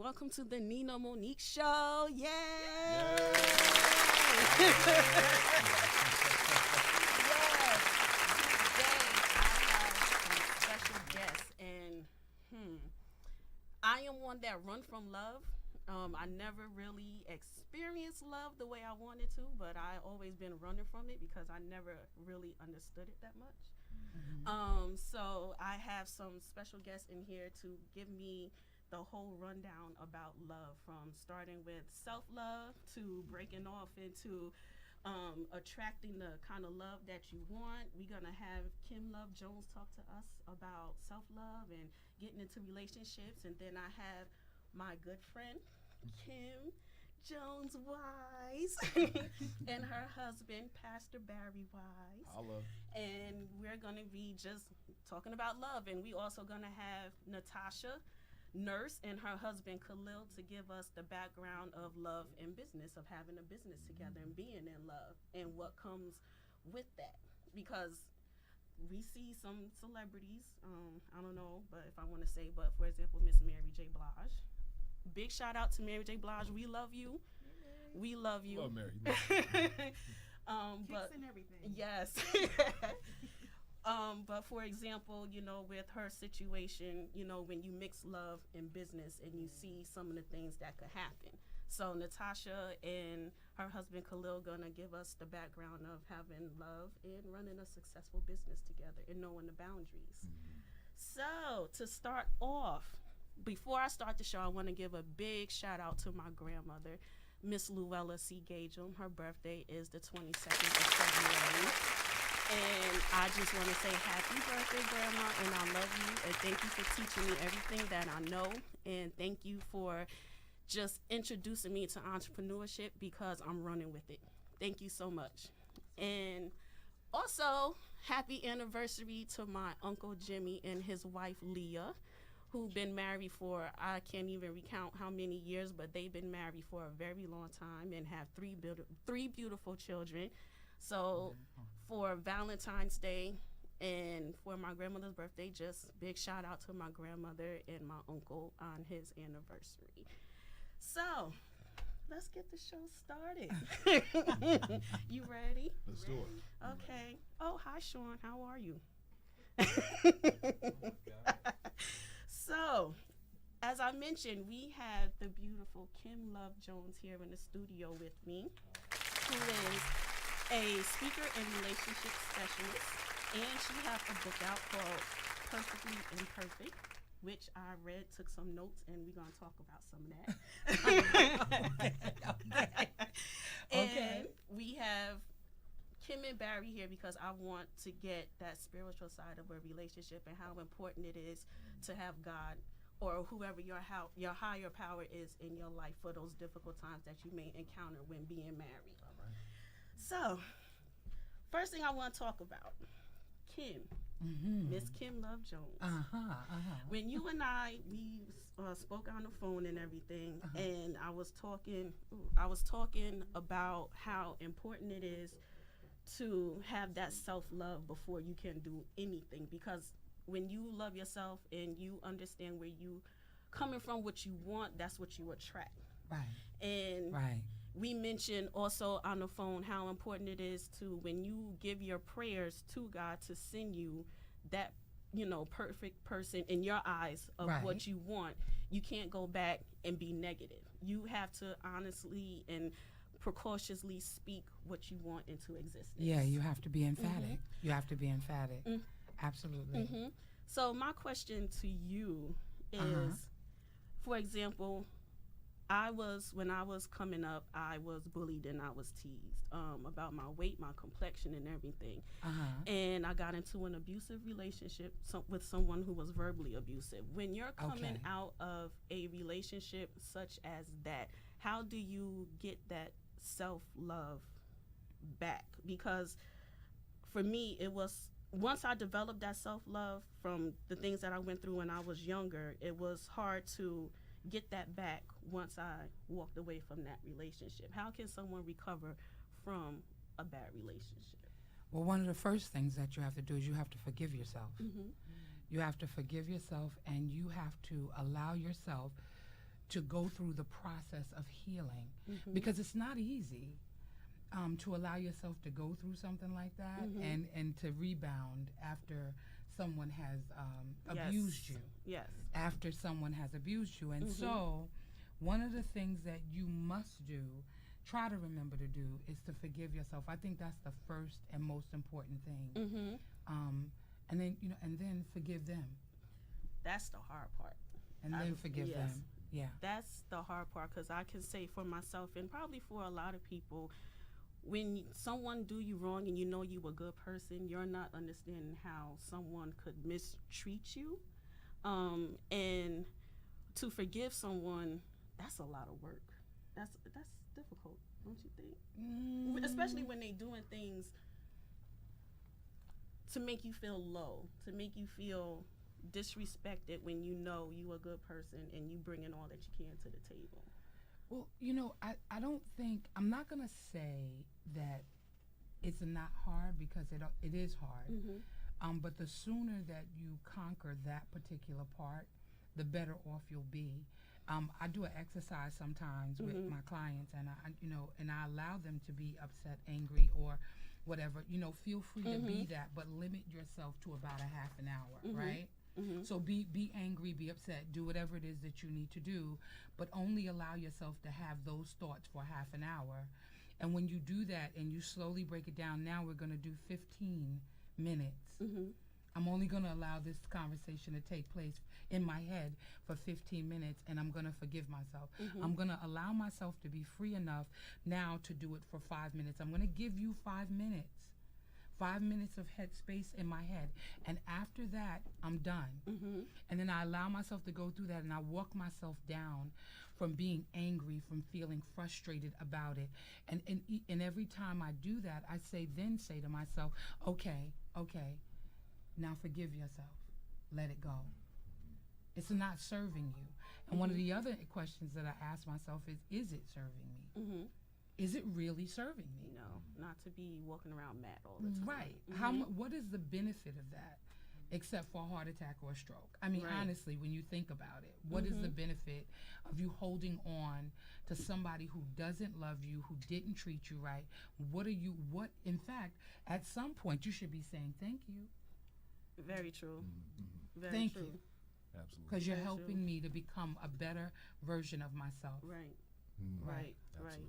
welcome to the Nina Monique Show. Yay! Yes. Today I have some special guests, and I am one that run from love. I never really experienced love the way I wanted to, but I always been running from it because I never really understood it that much. So I have some special guests in here to give me the whole rundown about love, from starting with self-love to breaking off into attracting the kind of love that you want. We're going to have Kim Love Jones talk to us about self-love and getting into relationships. And then I have my good friend, Kim Jones Wise, and her husband, Pastor Barry Wise. Hello. And we're going to be just talking about love. And we also going to have Natasha, nurse, and her husband, Kahlil, to give us the background of love and business, of having a business together and being in love and what comes with that. Because we see some celebrities, I don't know, but if I want to say, but for example, Miss Mary J. Blige. Big shout out to Mary J. Blige. We love you. We love you. Love Mary. But and everything. yes. But for example, you know, with her situation, you know, when you mix love and business and you see some of the things that could happen. So Natasha and her husband Kahlil gonna give us the background of having love and running a successful business together and knowing the boundaries. So to start off, before I start the show, I want to give a big shout out to my grandmother, Miss Luella C. Gagem. Her birthday is the 22nd of February. And I just want to say happy birthday, Grandma, and I love you. And thank you for teaching me everything that I know. And thank you for just introducing me to entrepreneurship, because I'm running with it. Thank you so much. And also, happy anniversary to my Uncle Jimmy and his wife, Leah, who've been married for, I can't even recount how many years, but they've been married for a very long time and have three beautiful children. So for Valentine's Day and for my grandmother's birthday, just big shout out to my grandmother and my uncle on his anniversary. So let's get the show started. You ready? Let's do it. Okay. Oh, hi, Sean. How are you? So, as I mentioned, we have the beautiful Kim Love Jones here in the studio with me, who is a speaker and relationship specialist, and she has a book out called Perfectly Imperfect, which I read, took some notes, and we're going to talk about some of that. And we have Kim and Barry here because I want to get that spiritual side of a relationship and how important it is to have God or whoever your higher power is in your life for those difficult times that you may encounter when being married. So, first thing I want to talk about, Kim, Miss Kim Love Jones. When you and we spoke on the phone and everything, and I was talking about how important it is to have that self-love before you can do anything, because when you love yourself and you understand where you coming from, what you want, that's what you attract. Right. And we mentioned also on the phone how important it is to, when you give your prayers to God, to send you that, you know, perfect person in your eyes of what you want. You can't go back and be negative. You have to honestly and precautiously speak what you want into existence. Yeah, you have to be emphatic. You have to be emphatic. Absolutely. So my question to you is, for example, when I was coming up, I was bullied and I was teased about my weight, my complexion, and everything. And I got into an abusive relationship with someone who was verbally abusive. When you're coming out of a relationship such as that, how do you get that self-love back? Because for me, it was, once I developed that self-love from the things that I went through when I was younger, it was hard to get that back once I walked away from that relationship. How can someone recover from a bad relationship? Well, one of the first things that you have to do is you have to forgive yourself. You have to forgive yourself, and you have to allow yourself to go through the process of healing, because it's not easy to allow yourself to go through something like that and to rebound after someone has abused you. Yes. After someone has abused you. And so one of the things that you must do, try to remember to do, is to forgive yourself. I think that's the first and most important thing. And then, and then forgive them. That's the hard part. And then forgive them. Yeah. That's the hard part, because I can say for myself, and probably for a lot of people, when someone do you wrong and you know you a good person, you're not understanding how someone could mistreat you. And to forgive someone, that's a lot of work. That's difficult, don't you think? Especially when they doing things to make you feel low, to make you feel disrespected when you know you a good person and you bringing all that you can to the table. Well, I don't think, I'm not going to say that it's not hard, because it is hard. But the sooner that you conquer that particular part, the better off you'll be. I do an exercise sometimes with my clients, and I allow them to be upset, angry, or whatever. Feel free to be that, but limit yourself to about a half an hour, right? So be angry, be upset, do whatever it is that you need to do, but only allow yourself to have those thoughts for half an hour. And when you do that and you slowly break it down, now we're going to do 15 minutes. I'm only going to allow this conversation to take place in my head for 15 minutes, and I'm going to forgive myself. I'm going to allow myself to be free enough now to do it for 5 minutes. I'm going to give you 5 minutes. 5 minutes of headspace in my head, and after that, I'm done. And then I allow myself to go through that, and I walk myself down from being angry, from feeling frustrated about it. And every time I do that, I then say to myself, okay, now forgive yourself. Let it go. It's not serving you. And one of the other questions that I ask myself is it serving me? Is it really serving me? No, not to be walking around mad all the time. Right. What is the benefit of that, except for a heart attack or a stroke? I mean, honestly, when you think about it, what is the benefit of you holding on to somebody who doesn't love you, who didn't treat you right? In fact, at some point, you should be saying thank you. Very true. Very thank true. you. Absolutely. Because you're helping me to become a better version of myself. Right. Absolutely.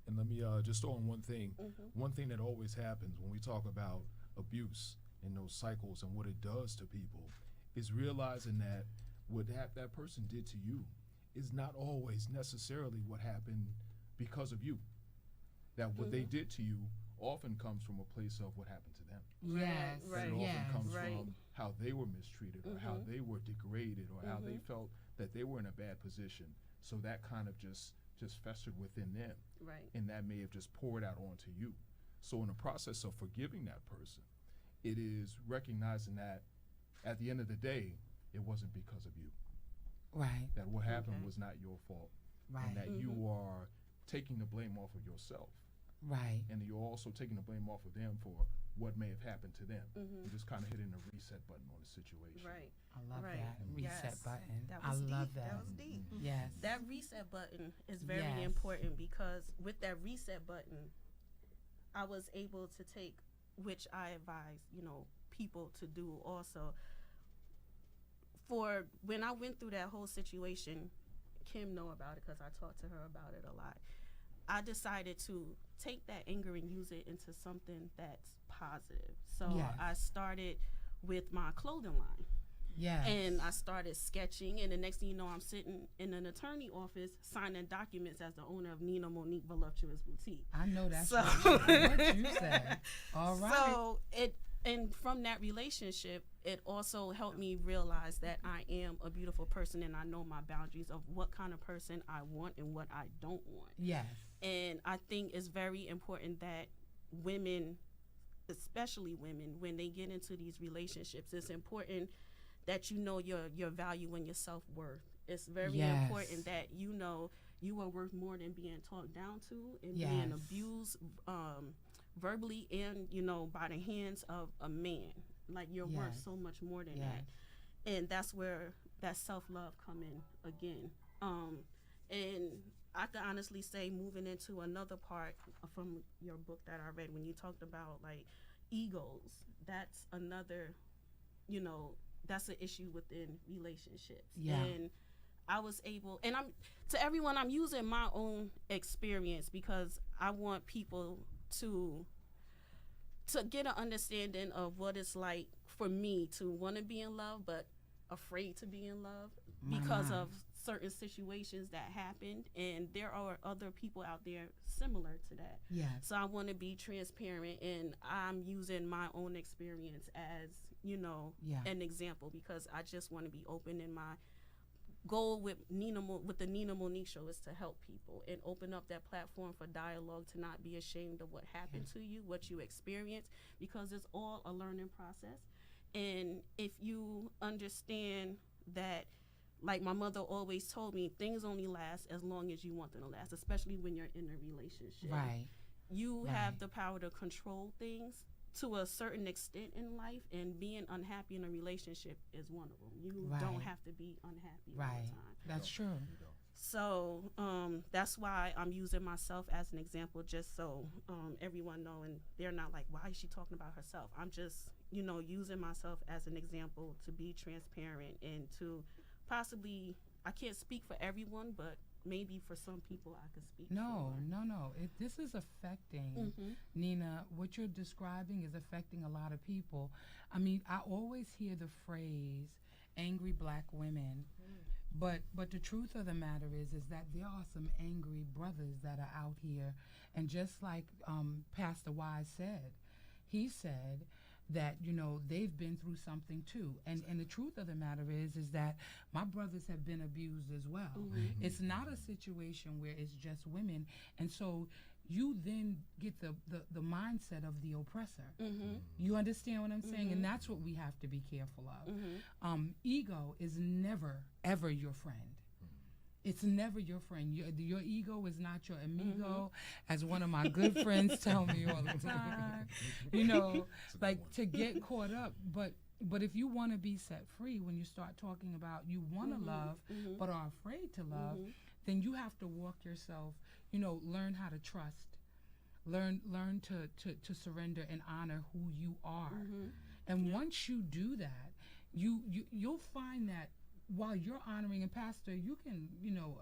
And let me just throw in one thing. One thing that always happens when we talk about abuse and those cycles and what it does to people is realizing that what that person did to you is not always necessarily what happened because of you. That what they did to you often comes from a place of what happened to them. Yes. That it often comes from how they were mistreated or how they were degraded or how they felt that they were in a bad position. So that kind of just festered within them. Right. And that may have just poured out onto you. So in the process of forgiving that person, it is recognizing that at the end of the day, it wasn't because of you. Right. That what happened was not your fault. Right. And that you are taking the blame off of yourself. Right. And you're also taking the blame off of them for what may have happened to them. You're just kind of hitting the reset button on the situation. Right. I love that reset button. That was I love deep. that. That was deep. Yes. That reset button is very important, because with that reset button, I was able to take, which I advise, people to do also. For when I went through that whole situation, Kim know about it because I talked to her about it a lot. I decided to take that anger and use it into something that's positive. So I started with my clothing line. Yes. And I started sketching, and the next thing you know, I'm sitting in an attorney office signing documents as the owner of Nina Monique Voluptuous Boutique. I know that's so, what you said. All right. So and from that relationship, it also helped me realize that I am a beautiful person, and I know my boundaries of what kind of person I want and what I don't want. Yes. And I think it's very important that women, especially women, when they get into these relationships, it's important that you know your value and your self-worth. It's very important that you know you are worth more than being talked down to and being abused verbally and, by the hands of a man. Like, you're worth so much more than that. And that's where that self-love come in again. And I can honestly say, moving into another part from your book that I read, when you talked about like egos, that's another, that's an issue within relationships. Yeah. And I was able, and to everyone, I'm using my own experience because I want people to get an understanding of what it's like for me to want to be in love, but afraid to be in love because of certain situations that happened, and there are other people out there similar to that. Yeah. So I want to be transparent, and I'm using my own experience as, an example, because I just want to be open. And my goal with the Nina Monique show is to help people and open up that platform for dialogue, to not be ashamed of what happened to you, what you experienced, because it's all a learning process. And if you understand that, like my mother always told me, things only last as long as you want them to last, especially when you're in a relationship. Right. You have the power to control things to a certain extent in life, and being unhappy in a relationship is one of them. You don't have to be unhappy all the time. That's true. So that's why I'm using myself as an example, just so everyone know, and they're not like, why is she talking about herself? I'm just, using myself as an example to be transparent and to possibly, I can't speak for everyone, but maybe for some people I could speak for. No. This is affecting, Nina, what you're describing is affecting a lot of people. I mean, I always hear the phrase, angry black women, but the truth of the matter is that there are some angry brothers that are out here. And just like Pastor Wise said, he said that, they've been through something too. And the truth of the matter is that my brothers have been abused as well. It's not a situation where it's just women. And so you then get the mindset of the oppressor. You understand what I'm saying? And that's what we have to be careful of. Ego is never, ever your friend. It's never your friend. Your ego is not your amigo, as one of my good friends tell me all the time. Like to get caught up. But if you want to be set free, when you start talking about you want to love but are afraid to love, then you have to walk yourself, learn how to trust, learn to surrender and honor who you are. And once you do that, you'll find that while you're honoring, and Pastor, you can,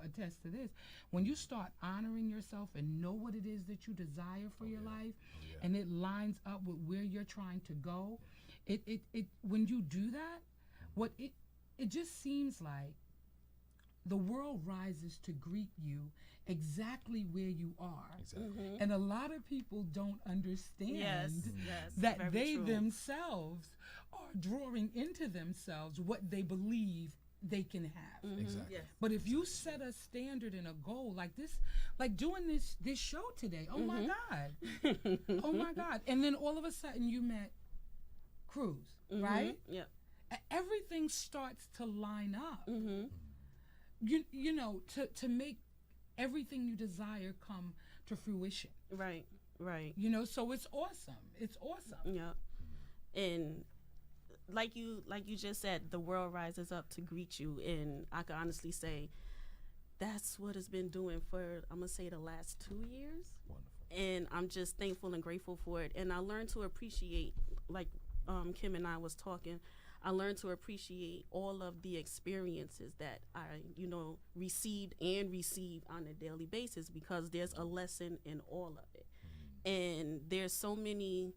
attest to this, when you start honoring yourself and know what it is that you desire for your life, and it lines up with where you're trying to go, it when you do that, it just seems like the world rises to greet you exactly where you are. Exactly. And a lot of people don't understand that they themselves are drawing into themselves what they believe they can have. Exactly. Yes. But if you set a standard and a goal like this, like doing this show today, oh my God. And then all of a sudden you met Cruz, right? Yeah. Everything starts to line up. You know, to make everything you desire come to fruition. Right. So it's awesome. Yeah. And like you just said, the world rises up to greet you, and I can honestly say that's what it's been doing for, I'm gonna say, the last 2 years. Wonderful. And I'm just thankful and grateful for it. And I learned to appreciate, like Kim and I was talking, I learned to appreciate all of the experiences that I, received on a daily basis, because there's a lesson in all of it. And there's so many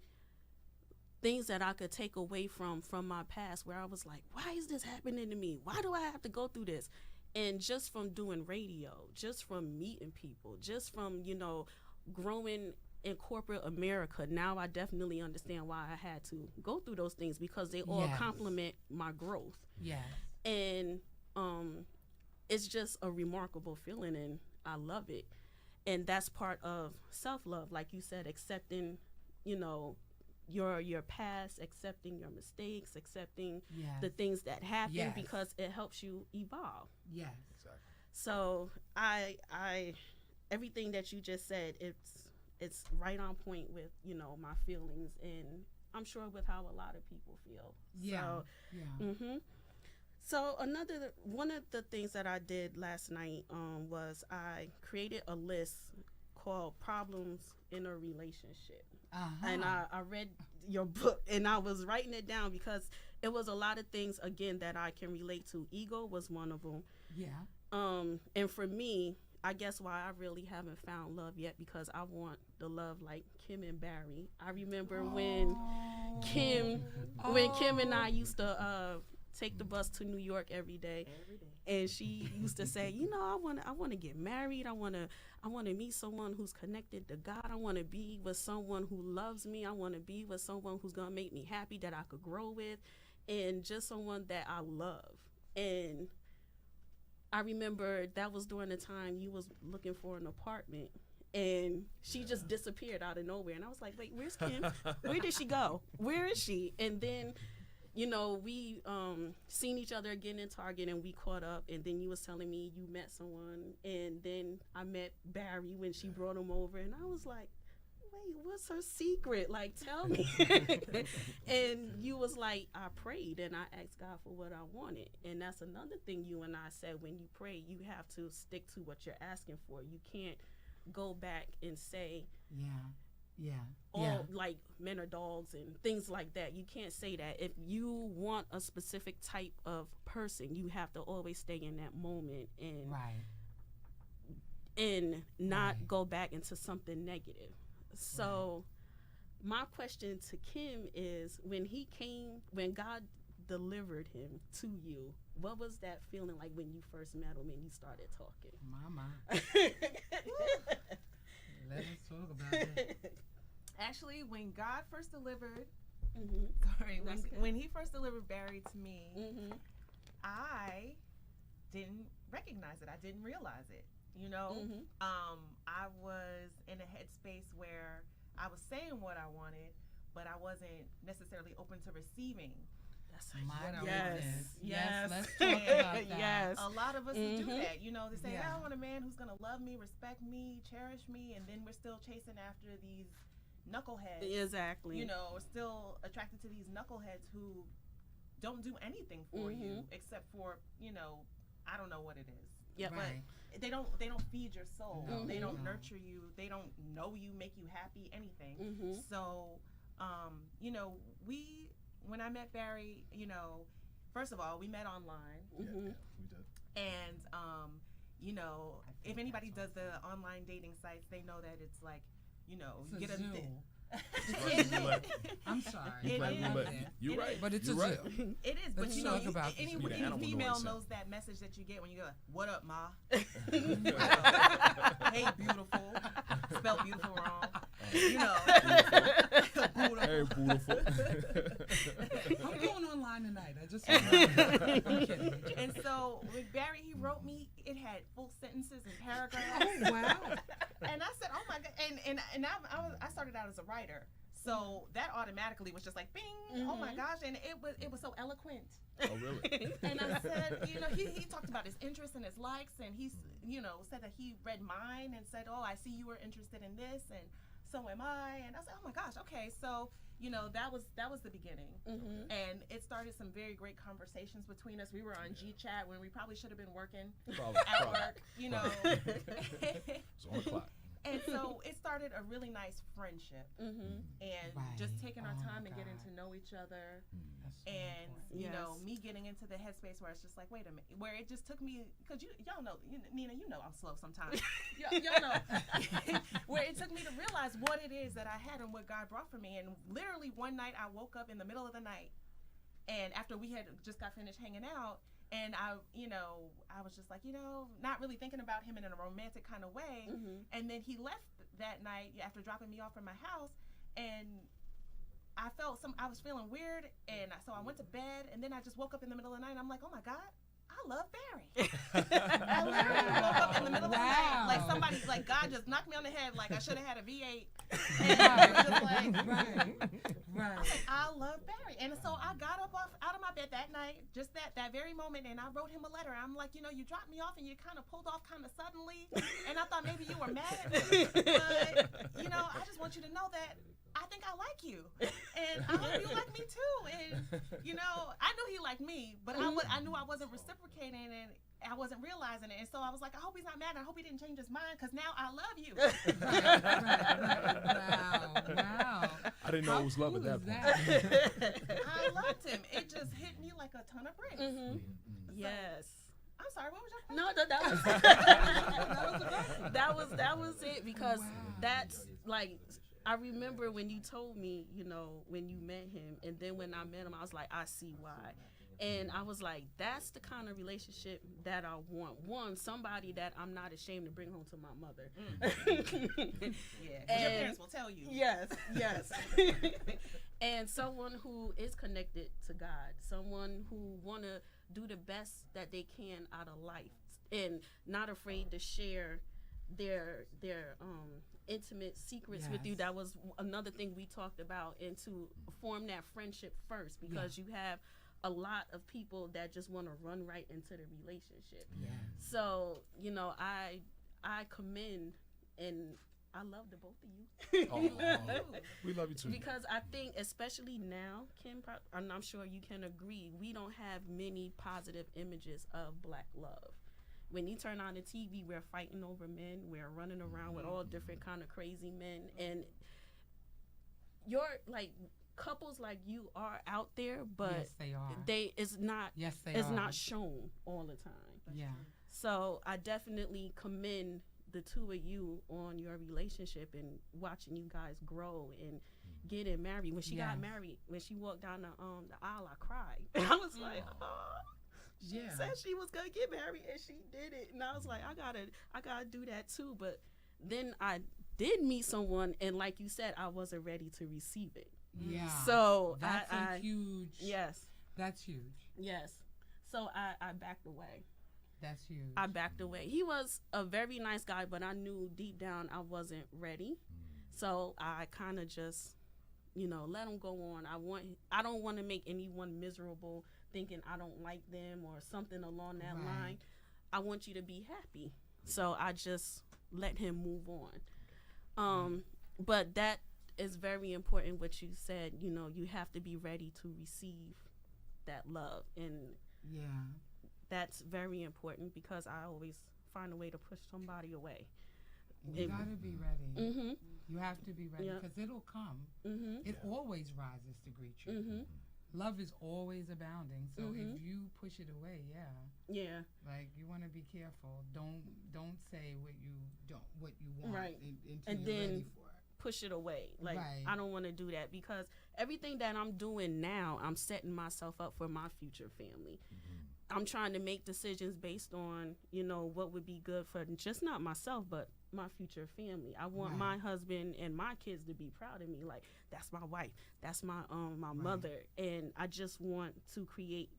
things that I could take away from my past, where I was like, why is this happening to me? Why do I have to go through this? And just from doing radio, just from meeting people, just from, growing in corporate America, now I definitely understand why I had to go through those things, because they all complement my growth. Yes. And it's just a remarkable feeling, and I love it. And that's part of self-love, like you said, accepting, your past, accepting your mistakes, accepting the things that happen, because it helps you evolve. Yes. Exactly. So I everything that you just said, it's right on point with, my feelings, and I'm sure with how a lot of people feel. Yeah. So, So one of the things that I did last night was I created a list called Problems in a Relationship. And I read your book and I was writing it down because it was a lot of things, again, that I can relate to. Ego was one of them. Yeah. And for me, I guess why I really haven't found love yet, because I want the love like Kim and Barry. I remember when Kim and I used to take the bus to New York every day. And she used to say, I want to get married. I want to meet someone who's connected to God. I want to be with someone who loves me. I want to be with someone who's going to make me happy, that I could grow with, and just someone that I love. And I remember that was during the time you was looking for an apartment, and she just disappeared out of nowhere. And I was like, wait, where's Kim? Where did she go? Where is she? And then, we seen each other again in Target, and we caught up. And then you was telling me you met someone, and then I met Barry when she brought him over, and I was like, wait, what's her secret? Like, tell me. And you was like, I prayed and I asked God for what I wanted. And that's another thing you and I said, when you pray, you have to stick to what you're asking for. You can't go back and say, like men are dogs and things like that. You can't say that. If you want a specific type of person, you have to always stay in that moment and not go back into something negative. So my question to Kim is, when God delivered him to you, what was that feeling like when you first met him and you started talking? Mama. Let us talk about that. Actually, when God first delivered, Mm-hmm. when he first delivered Barry to me, Mm-hmm. I didn't recognize it. I didn't realize it. Mm-hmm. I was in a headspace where I was saying what I wanted, but I wasn't necessarily open to receiving. That's My what I goodness. wanted. Yes, let's talk about that. Yes. A lot of us do Mhm. that. They say, Yeah. I want a man who's going to love me, respect me, cherish me, and then we're still chasing after these knuckleheads. Exactly. We're still attracted to these knuckleheads who don't do anything for you except for, I don't know what it is. Yeah, Right. They don't feed your soul. No, They don't no. nurture you. They don't know you, make you happy, anything. Mm-hmm. So, when I met Barry, first of all, we met online, Mm-hmm. We did. and if anybody does the online dating sites, they know that it's like, you It's get a a zoo. Right. I'm sorry. It Like is. roulette. You're It right. is. But it's You're a right. zoo. It is, but Let's talk about any Be the animal female noise knows that message that you get when you go, "What up, ma?" Mm-hmm. Hey, beautiful. Spelled beautiful wrong. Very beautiful. I'm going online tonight. I just I'm kidding. And so with Barry, he wrote me. It had full sentences and paragraphs. Oh, wow. And I said, "Oh my god!" And I started out as a writer, so that automatically was just like, "Bing!" Oh my gosh! And it was so eloquent. Oh, really? And I said, he talked about his interests and his likes, and he's, said that he read mine and said, "Oh, I see you were interested in this, and so am I." And I said, "Oh my gosh, okay." So, that was the beginning, Mm-hmm. and it started some very great conversations between us. We were on G-Chat when we probably should have been working Probably. at work, It's on the clock. And so it started a really nice friendship, Mm-hmm. and Right. just taking our Oh, time and getting God. to know each other. That's so And important. me getting into the headspace where it's just like, wait a minute, where it just took me, because y'all know, Nina, I'm slow sometimes. Y'all know, where it took me to realize what it is that I had and what God brought for me. And literally one night I woke up in the middle of the night, and after we had just got finished hanging out, and I was just like, not really thinking about him in a romantic kind of way. Mm-hmm. And then he left that night after dropping me off from my house, and I was feeling weird, and so I went to bed, and then I just woke up in the middle of the night, and I'm like, oh my God, I love Barry. I literally woke up in the middle of the night, like somebody, like God just knocked me on the head, like I should have had a V8. And I was just like, Right. I was like, I love Barry. And so I got up out of my bed that night, just that very moment, and I wrote him a letter. I'm like, you dropped me off and you kind of pulled off kind of suddenly, and I thought maybe you were mad at me, but, I just want you to know that I think I like you, and I hope you like me too. And you know, I knew he liked me, but I knew I wasn't reciprocating, and I wasn't realizing it. And so I was like, I hope he's not mad. I hope he didn't change his mind, because now I love you. Wow. I didn't know it was love at that point. I loved him. It just hit me like a ton of bricks. Yes. I'm sorry. What was your question? No, that was it, because that's like, I remember when you told me, you know, when you met him, and then when I met him, I was like, I see why. And I was like, that's the kind of relationship that I want. One, somebody that I'm not ashamed to bring home to my mother. Yeah, your parents will tell you. Yes. And someone who is connected to God, someone who want to do the best that they can out of life, and not afraid to share their intimate secrets with you. That was another thing we talked about, and to form that friendship first, because you have a lot of people that just want to run right into the relationship. So, you know, I commend, and I love the both of you. We love you too. Because I think, especially now, Kim, and I'm sure you can agree, we don't have many positive images of Black love. When you turn on the TV, we're fighting over men. We're running around with all different kind of crazy men, and you're like, couples like you are out there, but yes, they are. It's not shown all the time. Yeah. So I definitely commend the two of you on your relationship, and watching you guys grow and getting married. When she got married, when she walked down the aisle, I cried. I was like, oh. She said she was gonna get married, and she did it, and I was like, I gotta do that too. But then I did meet someone, and like you said, I wasn't ready to receive it. Yeah. So that's huge. Yes. That's huge. Yes. So I backed away. That's huge. I backed away. He was a very nice guy, but I knew deep down I wasn't ready. So I kind of just, you know, let him go on. I don't want to make anyone miserable thinking I don't like them or something along that line. I want you to be happy. So I just let him move on. But that is very important what you said. You know, you have to be ready to receive that love, and that's very important, because I always find a way to push somebody away. You gotta be ready. You have to be ready, because it'll come. It always rises to greet you. Love is always abounding. So if you push it away, like, you want to be careful. Don't say what you want, until and you're then ready for it. Push it away. Like, I don't want to do that, because everything that I'm doing now, I'm setting myself up for my future family. I'm trying to make decisions based on, you know, what would be good for just not myself, but my future family. I want my husband and my kids to be proud of me. Like, that's my wife, that's my mother, and I just want to create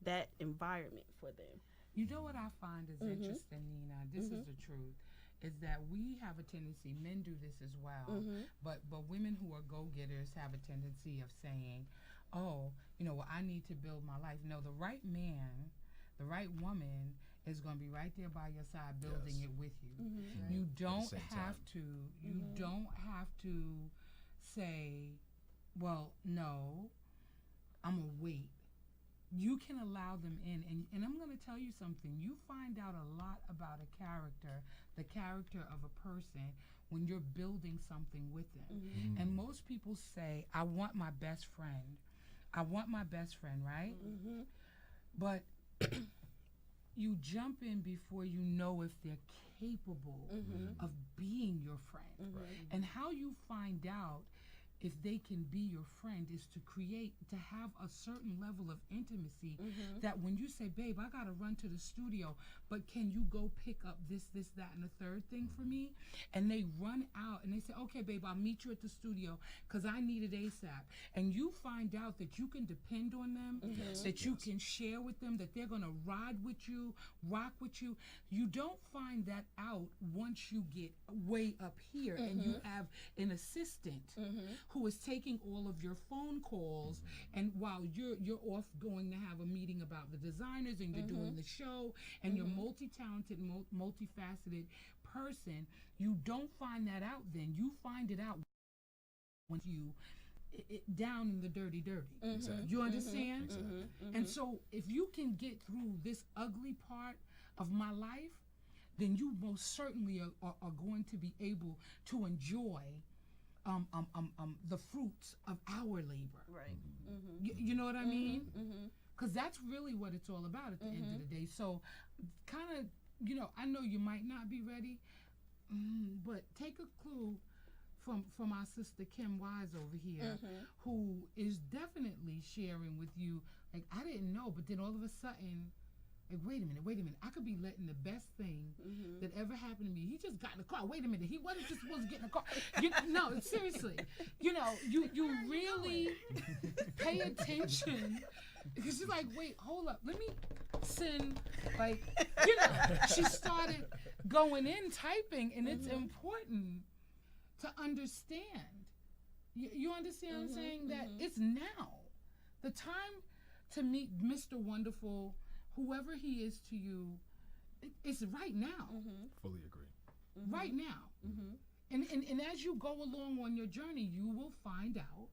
that environment for them. You know what I find is interesting, Nina? This is the truth. Is that we have a tendency, men do this as well, but women who are go-getters have a tendency of saying, oh, you know, well, I need to build my life. No, the right man, the right woman is going to be right there by your side, building it with you. You don't have to, don't have to say, well, no, I'm going to wait. You can allow them in, and I'm going to tell you something. You find out a lot about a character, the character of a person, when you're building something with them. And most people say, I want my best friend. I want my best friend, right? But you jump in before you know if they're capable of being your friend. And how you find out if they can be your friend is to have a certain level of intimacy that when you say, babe, I gotta run to the studio, but can you go pick up this, that, and the third thing for me? And they run out and they say, okay, babe, I'll meet you at the studio because I need it ASAP. And you find out that you can depend on them, that you can share with them, that they're gonna ride with you, rock with you. You don't find that out once you get way up here and you have an assistant who is taking all of your phone calls, and while you're off going to have a meeting about the designers and you're doing the show and you're multi-talented, multifaceted person, you don't find that out then. You find it out want you down in the dirty. Exactly. You understand? Exactly. And so if you can get through this ugly part of my life, then you most certainly are going to be able to enjoy the fruits of our labor. Right. You know what I mean? Because that's really what it's all about at the end of the day. So kind of, I know you might not be ready, but take a clue from our sister Kim Wise over here, who is definitely sharing with you, like, I didn't know, but then all of a sudden, like, wait a minute, I could be letting the best thing that ever happened to me. He just got in the car. Wait a minute, he wasn't just supposed to get in the car. No, seriously, you really pay attention, because she's like, wait, hold up, let me send, like, she started going in typing, and it's important to understand. You understand what I'm saying? That it's now. The time to meet Mr. Wonderful, whoever he is to you, it's right now. Fully agree. Right now. And as you go along on your journey, you will find out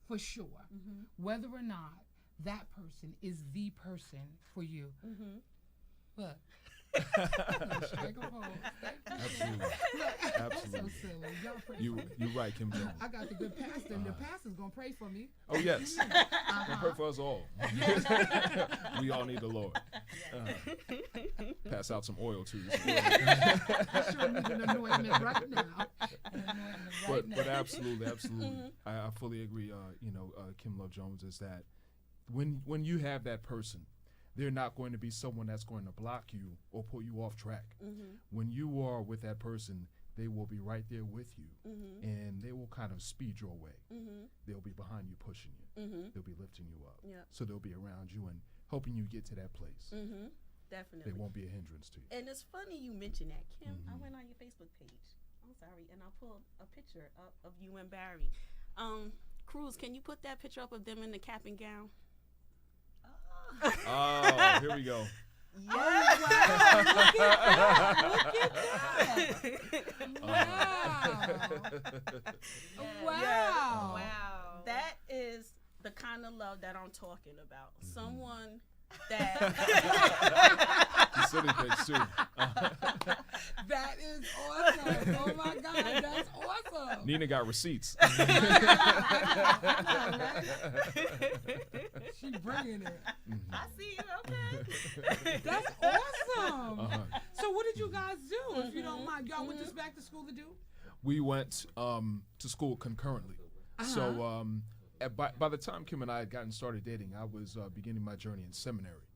for sure whether or not that person is the person for you. Look. Absolutely. That's so silly. Y'all pray You're right, Kim Jones. I got the good pastor, and the pastor's gonna pray for me. Oh yes, and pray for us all. We all need the Lord. Pass out some oil too. I sure need an anointment right now. But absolutely. I fully agree. Kim Love Jones, is that when you have that person, they're not going to be someone that's going to block you or pull you off track. When you are with that person, they will be right there with you, and they will kind of speed your way. They'll be behind you, pushing you. They'll be lifting you up. So they'll be around you and helping you get to that place. Definitely. They won't be a hindrance to you. And it's funny you mentioned that, Kim. I went on your Facebook page. I'm sorry, and I pulled a picture up of you and Barry. Cruz, can you put that picture up of them in the cap and gown? Oh, here we go. Yes. Oh, wow. Look at that. Wow. That is the kind of love that I'm talking about. Someone that The silly face too. That is awesome. Oh my God, that's awesome. Nina got receipts. She bringing it. I see you. Okay. That's awesome. So what did you guys do, if you don't mind? Y'all went just back to school to do? We went to school concurrently. So by the time Kim and I had gotten started dating, I was beginning my journey in seminary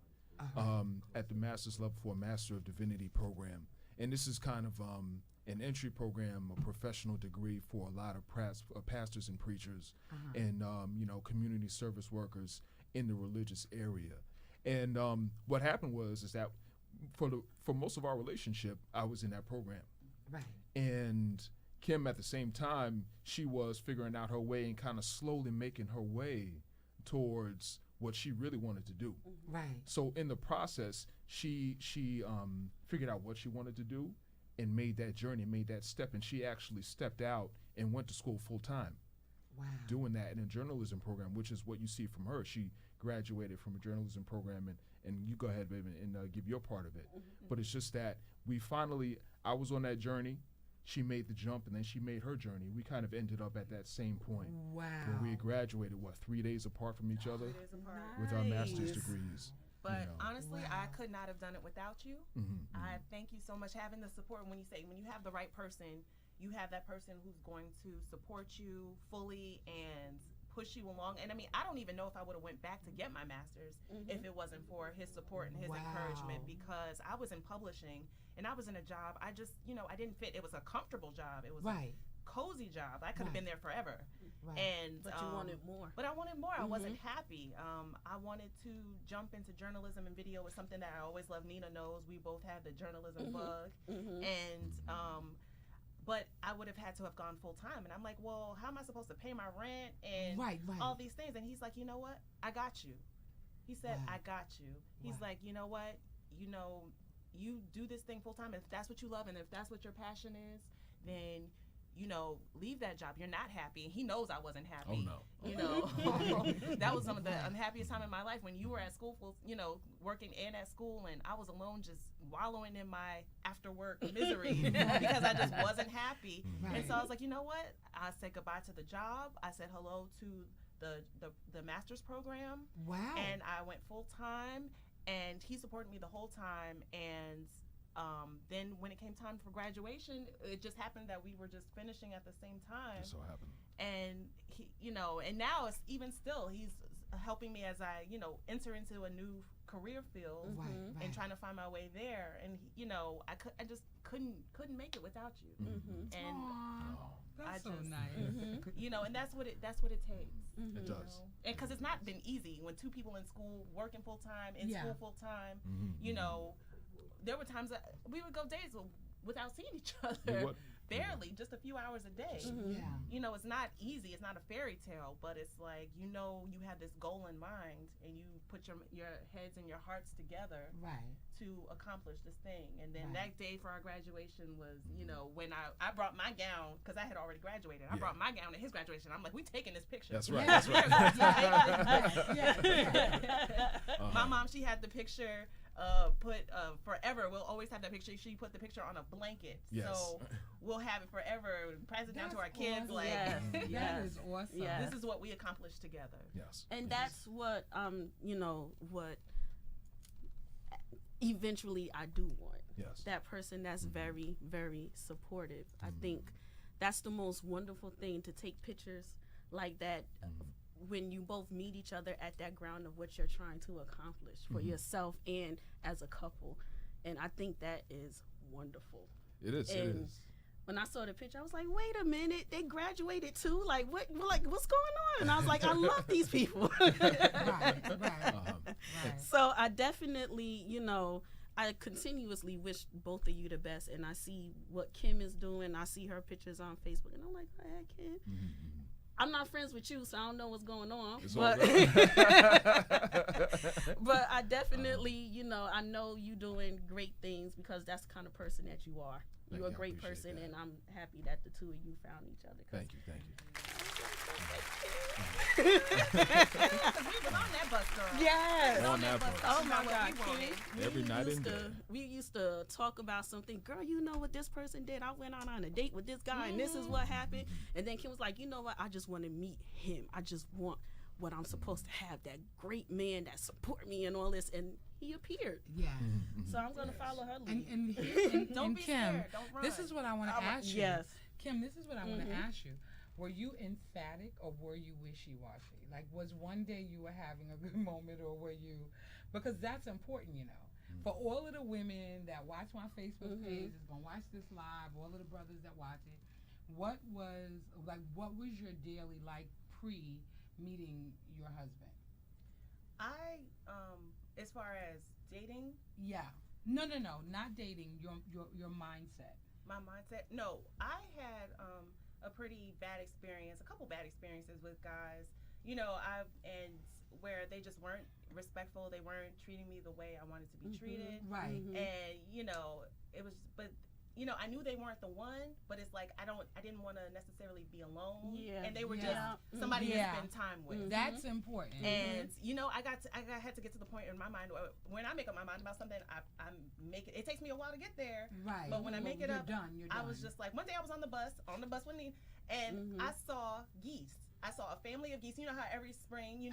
at the master's level for a Master of Divinity program. And this is kind of an entry program, a professional degree for a lot of pastors and preachers and community service workers in the religious area. And what happened is that for most of our relationship, I was in that program. Right. And Kim, at the same time, she was figuring out her way and kind of slowly making her way towards what she really wanted to do. Right. So in the process, she figured out what she wanted to do and made that journey, made that step, and she actually stepped out and went to school full time. Wow. Doing that in a journalism program, which is what you see from her. She graduated from a journalism program, and you go ahead, baby, and give your part of it. But it's just that I was on that journey. She made the jump, and then she made her journey. We kind of ended up at that same point. Wow. Where we graduated, 3 days apart from each other with our master's degrees. But honestly, I could not have done it without you. I thank you so much having the support. When you have the right person, you have that person who's going to support you fully and push you along. And I mean, I don't even know if I would have went back to get my master's if it wasn't for his support and his encouragement, because I was in publishing and I was in a job. I just, I didn't fit. It was a comfortable job. It was a cozy job. I could have been there forever. And but you wanted more. But I wanted more. I wasn't happy. I wanted to jump into journalism and video. Was something that I always loved. Nina knows we both have the journalism bug. And but I would have had to have gone full time. And I'm like, well, how am I supposed to pay my rent and all these things? And he's like, you know what? I got you. He said, I got you. He's like, you know what? You do this thing full time. If that's what you love and if that's what your passion is, then leave that job. You're not happy. And he knows I wasn't happy. Oh, no. That was some of the unhappiest time in my life when you were at school, working and at school, and I was alone just wallowing in my after work misery because I just wasn't happy. Right. And so I was like, you know what? I said goodbye to the job. I said hello to the master's program. Wow. And I went full time, and he supported me the whole time. And then when it came time for graduation, it just happened that we were just finishing at the same time. It so happened. And he, and now it's even still, he's helping me as I, enter into a new career field and trying to find my way there. And I just couldn't make it without you. And that's so just, nice. and that's what it takes. It does. And because it's not been easy when two people in school working full time, in school full time. There were times that we would go days without seeing each other. Barely, just a few hours a day. It's not easy. It's not a fairy tale, but it's like, you have this goal in mind, and you put your heads and your hearts together to accomplish this thing. And then that day for our graduation was, when I brought my gown, because I had already graduated. I brought my gown to his graduation. I'm like, we taking this picture. That's right. That's right. My mom, she had the picture. Put forever. We'll always have that picture. She put the picture on a blanket, so we'll have it forever. Pass it down to our kids. Awesome. That is awesome. Yeah. This is what we accomplished together. Yes, and that's what what eventually I do want. Yes, that person that's very, very supportive. I think that's the most wonderful thing, to take pictures like that. When you both meet each other at that ground of what you're trying to accomplish for yourself and as a couple. And I think that is wonderful. It is. And it is. When I saw the picture, I was like, wait a minute, they graduated too? What's going on? And I was like, I love these people. So I definitely, I continuously wish both of you the best. And I see what Kim is doing. I see her pictures on Facebook, and I'm like, go ahead, Kim. I'm not friends with you, so I don't know what's going on. But but I definitely, I know you doing great things, because that's the kind of person that you are. You're a great person, and I'm happy that the two of you found each other. Thank you. We was on that bus, girl. Yes. On that bus. Oh my God, Every night and day. We used to talk about something. Girl, you know what this person did? I went on a date with this guy, and this is what happened. And then Kim was like, you know what? I just want to meet him. I just want what I'm supposed to have, that great man that support me and all this. And he appeared. Yeah. So I'm going to follow her lead. And Don't be Kim, scared. Don't run. this is what I want to ask you. Yes. Kim, this is what I want to ask you. Were you emphatic, or were you wishy-washy? Like, was one day you were having a good moment, or were you, because that's important, For all of the women that watch my Facebook page, is going to watch this live, all of the brothers that watch it, what was your daily like pre-meeting your husband? As far as dating? Yeah. No, not dating, your mindset. My mindset? No, I had a pretty bad experience, a couple bad experiences with guys, and where they just weren't respectful. They weren't treating me the way I wanted to be treated. Right. And, it was, but, I knew they weren't the one, but it's like, I didn't want to necessarily be alone. Yeah. And they were just somebody to spend time with. That's important. And, I had to get to the point in my mind where when I make up my mind about something, I make it. It takes me a while to get there. Right. But when I make it you're up, done. I was just like, one day I was on the bus with me, and I saw geese. I saw a family of geese. You know how every spring, you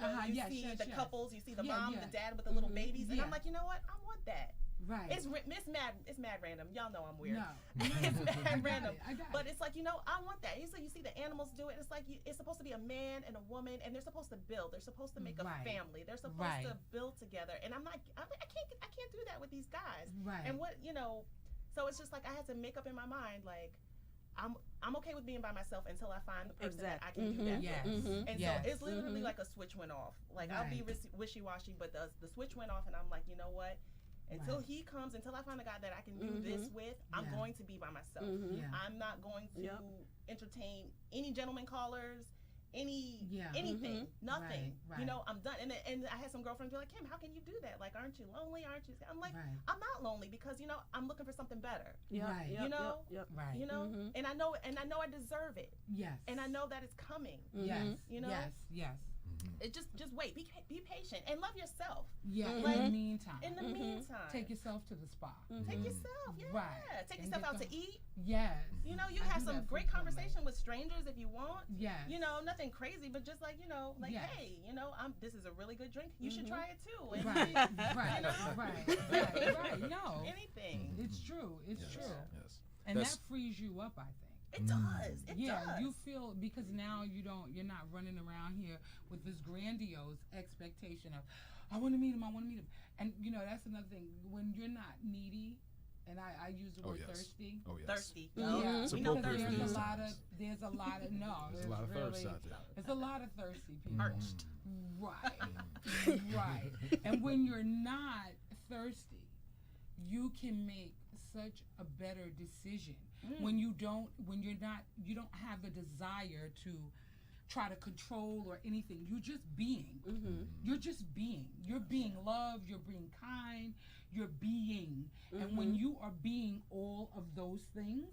see the couples, you see the mom, the dad with the little babies, and I'm like, you know what? I want that. Right. It's mad random. Y'all know I'm weird. No. It's mad random. I got it. But it's like, I want that. You see the animals do it. It's like it's supposed to be a man and a woman, and they're supposed to build. They're supposed to make a family. They're supposed to build together. And I'm like, I can't do that with these guys. Right. And so it's just like I had to make up in my mind, like, I'm okay with being by myself until I find the person that I can do that with. And so it's literally like a switch went off. Like, I'll be wishy-washy, but the switch went off, and I'm like, you know what? Until he comes, until I find a guy that I can do this with, I'm going to be by myself. I'm not going to entertain any gentleman callers, anything, nothing. Right. You know, I'm done. And I had some girlfriends be like, Kim, how can you do that? Like, aren't you lonely? Aren't you? I'm like, I'm not lonely because, you know, I'm looking for something better. Right. You know, Right. you know, and I know I deserve it. Yes. And I know that it's coming. Yes. You know. Yes. It just wait. Be patient and love yourself. Yeah. Like, In the meantime. Take yourself to the spa. Take yourself. Yeah. Right. Take And yourself get out to some- eat. Yes. You know, you I have do some that great frequently. conversation with strangers if you want. Yes. You know, nothing crazy, but just like, you know, like, Yes. hey, you know, this is a really good drink. You should try it too. And Right. you know, Right. No. anything. It's true. It's Yes. true. Yes. And That's- that frees you up, I think. It does. It Yeah, does. you feel, because now you're not running around here with this grandiose expectation of, I want to meet him. And you know, that's another thing. When you're not needy, and I use the word thirsty. Oh, yes. Thirsty. Yeah, It's because appropriate for there's these a lot times. of there's a lot of There's a lot of thirst out there. There's a lot of thirsty people. Parched. Right. Right. And when you're not thirsty, you can make such a better decision. When you don't have the desire to try to control or anything. You're just being. You're just being. You're being loved, you're being kind, you're being. And when you are being all of those things,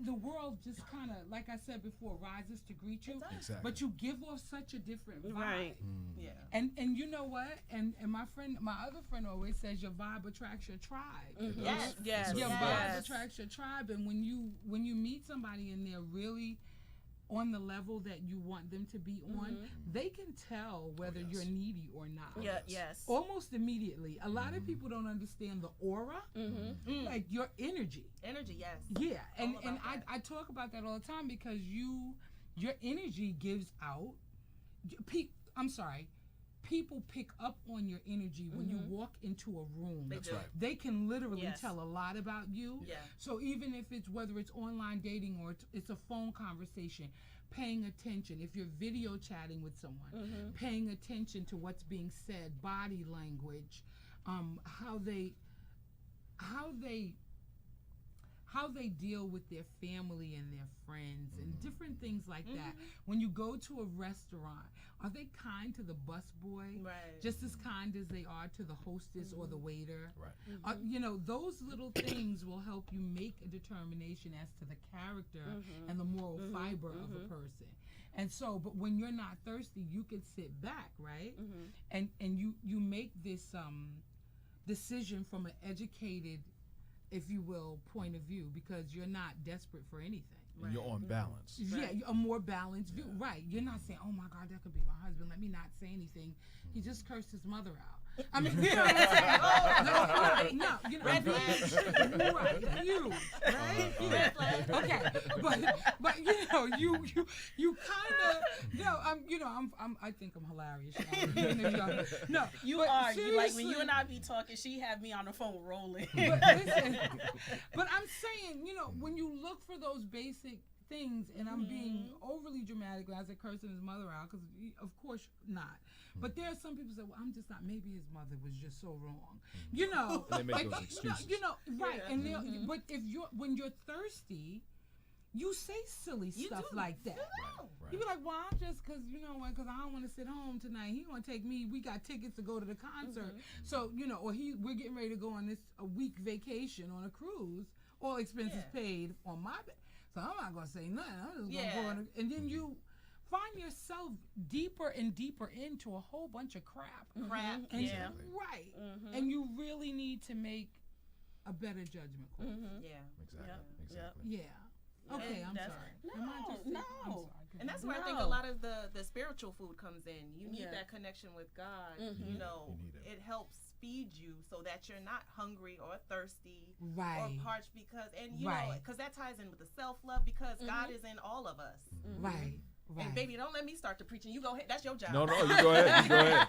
the world just kind of, like I said before, rises to greet you. Exactly. But you give off such a different vibe. Right. Yeah. And you know what? And my other friend always says your vibe attracts your tribe. Yes. Yes. Your Yes. vibe attracts your tribe, and when you meet somebody and they're really on the level that you want them to be on, they can tell whether you're needy or not. Yeah. Yes. Almost immediately. A lot of people don't understand the aura, like your energy. Energy. Yes. Yeah, and All about that. I talk about that all the time because your energy gives out. People pick up on your energy when you walk into a room. They do. right. They can literally Yes. tell a lot about you. Yeah. So even if it's whether it's online dating or it's a phone conversation, paying attention. If you're video chatting with someone, paying attention to what's being said, body language, how they deal with their family and their friends and different things like that. When you go to a restaurant, are they kind to the busboy? Right. Just as kind as they are to the hostess or the waiter? Right. You know, those little things will help you make a determination as to the character and the moral fiber of a person. And so, but when you're not thirsty, you can sit back, right? And you make this decision from an educated, if you will, point of view, because you're not desperate for anything. And you're on balance. Yeah, a more balanced view. Right. You're not saying, oh my God, that could be my husband. Let me not say anything. He just cursed his mother out. I mean, you know what I'm saying? No, you know, Red flag. right, you, right? Red flag. Okay, but you know, you kind of, I think I'm hilarious. No, You but are. You, like when seriously, you and I be talking, she have me on the phone rolling. but listen, but I'm saying, you know, when you look for those basic things, and I'm being overly dramatic as I cursing his mother out, because of course not. But there are some people say, well, I'm just not. Maybe his mother was just so wrong, you know. And they make like, those excuses. You know, right? Yeah. And but when you're thirsty, you say silly stuff do. like that. Right. You be like, well, I'm just, because you know what, because I don't want to sit home tonight. He want to take me. We got tickets to go to the concert. So, you know, or we're getting ready to go on a week vacation on a cruise, all expenses paid on my bed. So I'm not going to say nothing. I'm just going to go on and then you find yourself deeper and deeper into a whole bunch of crap. Crap. And right. And you really need to make a better judgment call. Yeah. Exactly. Yeah. Okay, I'm that's- sorry. Am I just No. I'm sorry. And that's where I think a lot of the spiritual food comes in. You need that connection with God. You know, You need it. it helps feed you so that you're not hungry or thirsty Right. or parched you know, Right. because that ties in with the self-love because God is in all of us. Right. And baby, don't let me start the preaching. You go ahead. That's your job. No, you go ahead. You go ahead.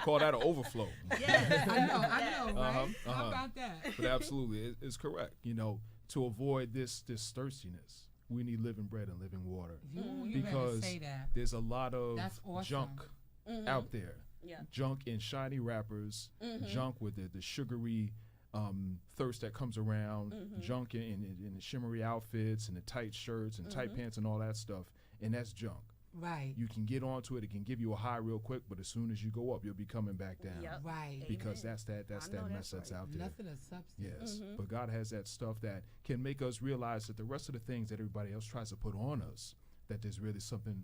Call that an overflow. Yes. I know, right? How Uh-huh. about that? But absolutely, it's correct. You know, to avoid this thirstiness, we need living bread and living water. You Because better say that. there's a lot of That's awesome. junk out there. Yeah. Junk in shiny wrappers, junk with the sugary thirst that comes around, junk in the shimmery outfits and the tight shirts and tight pants and all that stuff. And that's junk. Right. You can get onto it. It can give you a high real quick, but as soon as you go up, you'll be coming back down. Yep. Right. Because Amen. that's that mess that's out there. Nothing of substance. Yes, but God has that stuff that can make us realize that the rest of the things that everybody else tries to put on us, that there's really something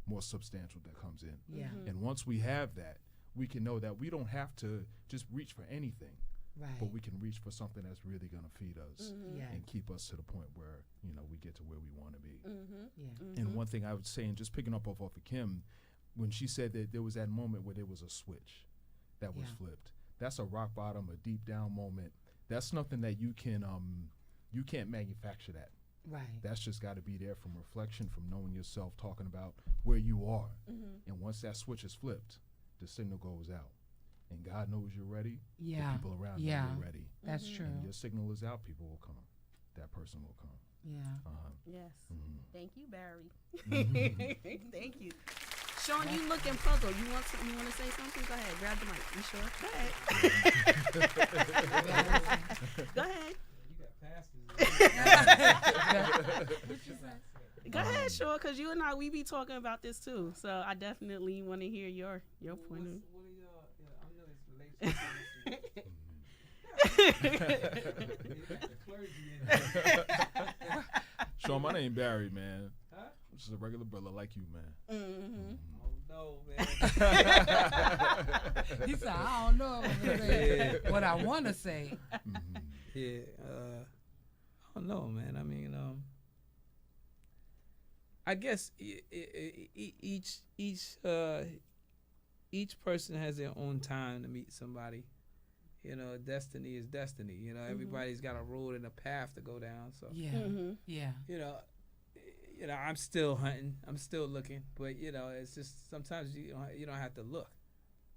more substantial that comes in. Yeah. And once we have that, we can know that we don't have to just reach for anything, Right. but we can reach for something that's really going to feed us Yeah. and keep us to the point where, we get to where we want to be. Yeah. And one thing I would say, and just picking up off of Kim, when she said that there was that moment where there was a switch that was Yeah. flipped, that's a rock bottom, a deep down moment. That's nothing that you can't manufacture that. Right. That's just got to be there from reflection, from knowing yourself, talking about where you are. And once that switch is flipped, the signal goes out. And God knows you're ready. Yeah. The people around you Yeah. are ready. That's true. And your signal is out, people will come. That person will come. Yeah. Yes. Thank you, Barry. Mhm. Thank you. Sean, you looking puzzled. You want to say something? Go ahead. Grab the mic. You sure? Go ahead. Go ahead. You got pastors. Go ahead, sure, because you and we be talking about this too. So I definitely want to hear your point of view. What are y'all? I know it's relationship. Sean, my name Barry, man. Huh? I'm just a regular brother like you, man. Oh no, man. He said, I don't know what I want to say. Yeah. I don't know, man. I mean, I guess each person has their own time to meet somebody. Destiny is destiny. Everybody's got a road and a path to go down. So Yeah. Yeah. I'm still hunting. I'm still looking. But it's just sometimes you don't have to look.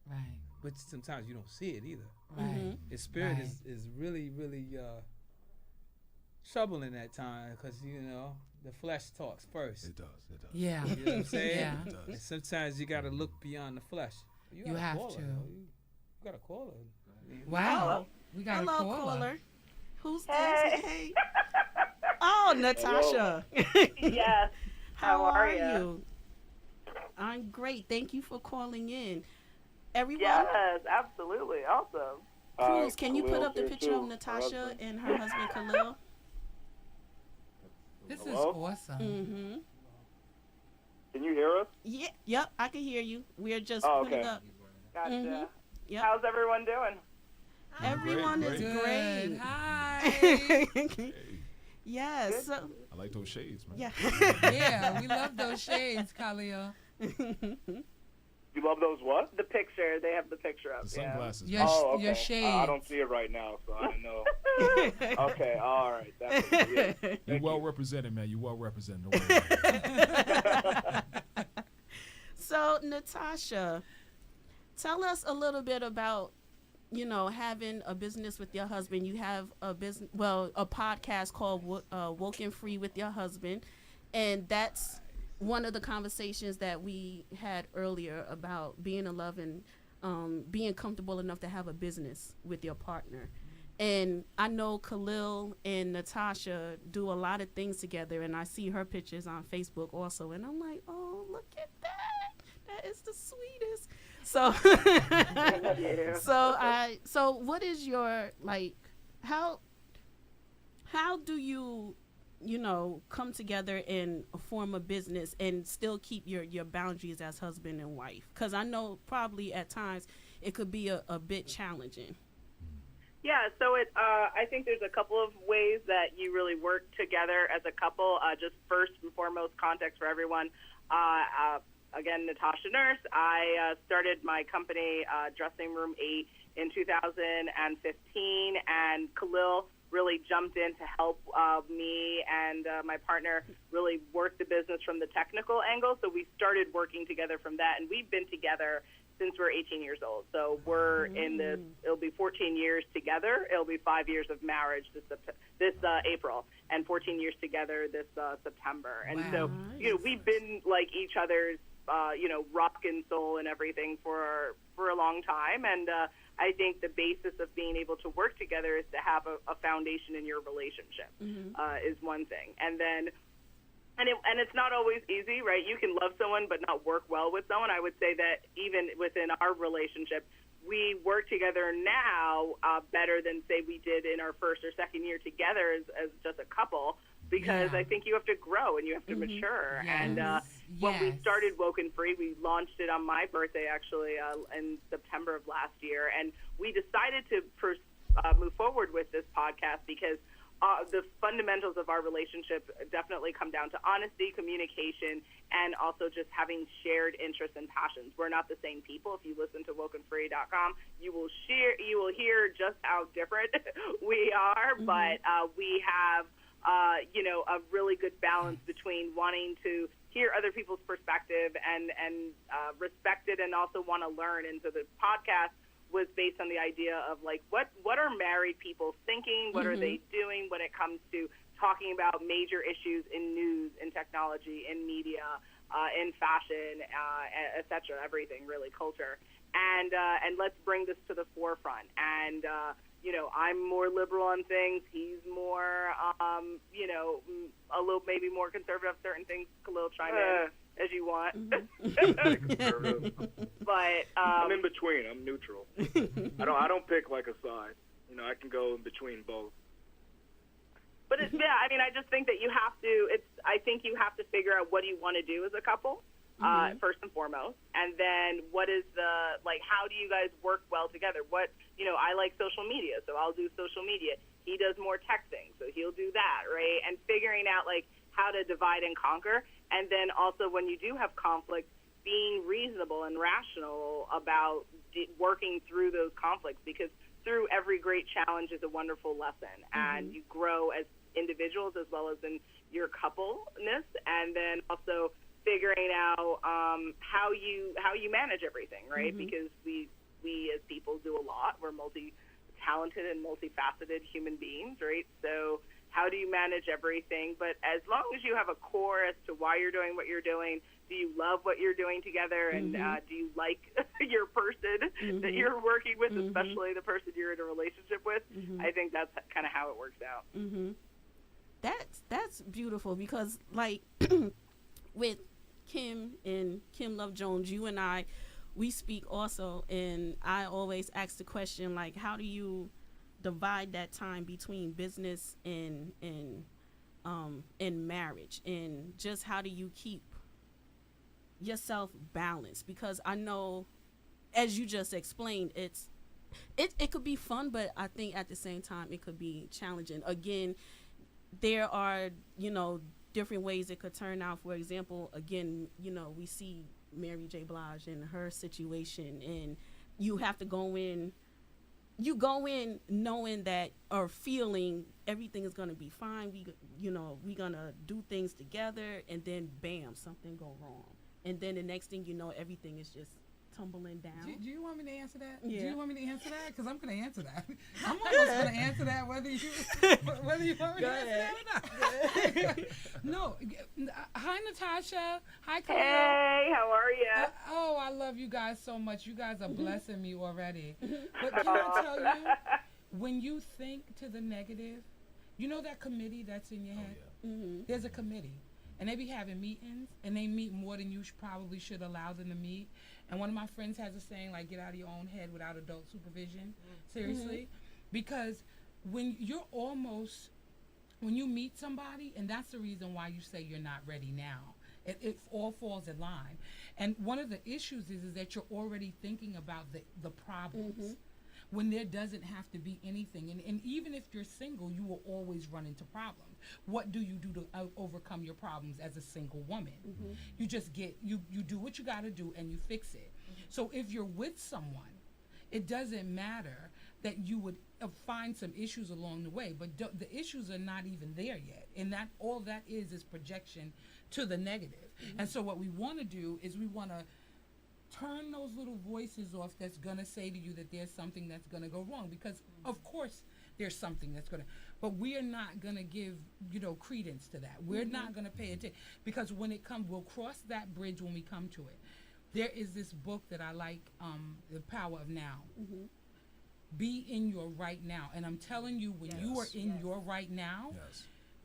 Right. But sometimes you don't see it either. Right. His spirit Right. is really, really troubling at time because the flesh talks first. It does. Yeah. You know what I'm saying? Yeah. It does. And sometimes you got to look beyond the flesh. You gotta have call her, to. yo. You got to call her. Wow. We got Hello, a caller. caller. Who's this? Hey. Oh, Natasha. Yes. How are ya? you? I'm great. Thank you for calling in. Everyone, Yes, absolutely. Awesome. Cruz, can you put Kahlil up the here picture too. of Natasha and her husband Kahlil? This Hello? is awesome. Mm-hmm. Can you hear us? Yeah, yep, I can hear you. We're just Oh, putting okay. up. Gotcha. Mhm. Yep. How's everyone doing? Everyone is great. Good. great. Hi. Yes. So, I like those shades, man. yeah. Yeah, we love those shades, Kahlil. You love those what? The picture. They have the picture up. The Yeah. sunglasses. Your, man. Oh, okay. your shades. I don't see it right now, so I don't know. Okay, all right. That's it. Yeah. You're well represented, man. You're well represented. Don't worry about it. So, Natasha, tell us a little bit about, having a business with your husband. You have a podcast called WokeNFree with your husband, and that's one of the conversations that we had earlier about being in love and being comfortable enough to have a business with your partner. And I know Kahlil and Natasha do a lot of things together, and I see her pictures on Facebook also, and I'm like, oh, look at that. That is the sweetest. So, so what is your, how do you, come together and form a business and still keep your boundaries as husband and wife? Because I know probably at times it could be a bit challenging. Yeah, so I think there's a couple of ways that you really work together as a couple. Just first and foremost, context for everyone. Again, Natasha Nurse. I started my company, Dressing Room 8, in 2015, and Kahlil really jumped in to help me and my partner really work the business from the technical angle. So we started working together from that, and we've been together since we're 18 years old. So we're in this, it'll be 14 years together. It'll be 5 years of marriage this April, and 14 years together this September. And so, we've been like each other's, rock and soul and everything for a long time. And I think the basis of being able to work together is to have a foundation in your relationship, is one thing. And then And it's not always easy, right? You can love someone but not work well with someone. I would say that even within our relationship, we work together now better than, say, we did in our first or second year together as just a couple, because I think you have to grow and you have to mature. Yes. And when we started WokeNFree, we launched it on my birthday, actually, in September of last year. And we decided to move forward with this podcast because the fundamentals of our relationship definitely come down to honesty, communication, and also just having shared interests and passions. We're not the same people. If you listen to WokeNFree.com, you will hear just how different we are, but we have a really good balance between wanting to hear other people's perspective and respect it, and also want to learn. And so the podcast was based on the idea of, like, what are married people thinking? What are they doing when it comes to talking about major issues in news, in technology, in media, in fashion, et cetera, everything, really, culture. And let's bring this to the forefront. And, I'm more liberal on things. He's more, a little maybe more conservative. Certain things, Kahlil, chime in as you want. But I'm in between. I'm neutral. I don't pick like a side. I can go in between both. But I just think that you have to. I think you have to figure out what do you want to do as a couple, first and foremost, and then what is how do you guys work well together? I like social media, so I'll do social media. He does more texting, so he'll do that, right? And figuring out how to divide and conquer, and then also when you do have conflict, being reasonable and rational about working through those conflicts, because through every great challenge is a wonderful lesson, and you grow as individuals as well as in your coupleness, and then also figuring out how you manage everything, right? Because we as people do a lot. We're multi-talented and multifaceted human beings, right? So how do you manage everything? But as long as you have a core as to why you're doing what you're doing, do you love what you're doing together, and do you like your person that you're working with, especially the person you're in a relationship with? I think that's kind of how it works out. That's beautiful, because with Kim and Kim Love Jones, you and I, we speak also, and I always ask the question, how do you divide that time between business and marriage, and just how do you keep yourself balanced? Because I know, as you just explained, it could be fun, but I think at the same time it could be challenging. Again, there are different ways it could turn out. For example, again, we see Mary J. Blige and her situation, and you have to go in knowing that, or feeling everything is going to be fine. We're going to do things together, and then bam, something go wrong. And then the next thing you know, everything is just tumbling down. Do you want me to answer that? Yeah. Do you want me to answer that? Because I'm going to answer that. I'm almost going to answer that whether you want me to answer that or not. No. Hi, Natasha. Hi, Kahlil. Hey, how are you? I love you guys so much. You guys are blessing me already. But can I tell you, when you think to the negative, that committee that's in your head? There's a committee. And they be having meetings, and they meet more than you probably should allow them to meet. And one of my friends has a saying, get out of your own head without adult supervision. Seriously. Because when you meet somebody, and that's the reason why you say you're not ready now, it all falls in line. And one of the issues is that you're already thinking about the problems. When there doesn't have to be anything. And even if you're single, you will always run into problems. What do you do to overcome your problems as a single woman? You just you do what you got to do, and you fix it. So if you're with someone, it doesn't matter that you would find some issues along the way, but the issues are not even there yet. And that all that is projection to the negative. And so what we want to do is we want to turn those little voices off that's going to say to you that there's something that's going to go wrong, because of course there's something that's going to, but we are not going to give credence to that. We're not going to pay attention, because when it comes, we'll cross that bridge when we come to it. There is this book that I like, The Power of Now. Be in your right now. And I'm telling you, when you are in your right now,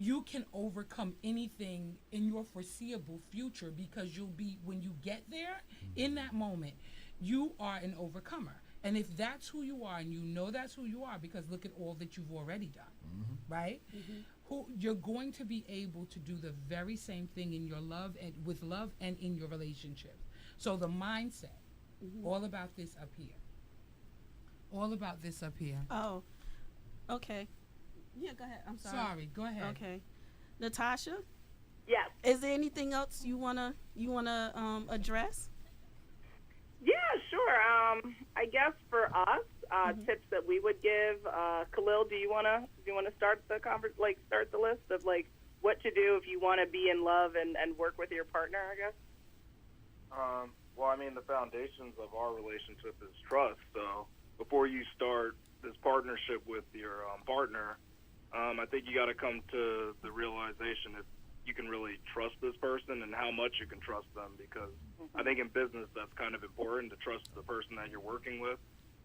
you can overcome anything in your foreseeable future, because you'll be, when you get there, in that moment, you are an overcomer. And if that's who you are, and you know that's who you are, because look at all that you've already done, right? Who you're going to be able to do the very same thing in your love and with love and in your relationship. So the mindset, all about this up here. All about this up here. Oh, okay. Yeah, go ahead. I'm sorry. Sorry, go ahead. Okay. Natasha, Yes. is there anything else you wanna address? Yeah, sure. I guess for us, tips that we would give. Kahlil, do you wanna start the start the list of like what to do if you want to be in love and work with your partner? I guess. Well, I mean, the foundations of our relationship is trust. So before you start this partnership with your partner, I think you got to come to the realization if you can really trust this person and how much you can trust them, because I think in business that's kind of important, to trust the person that you're working with,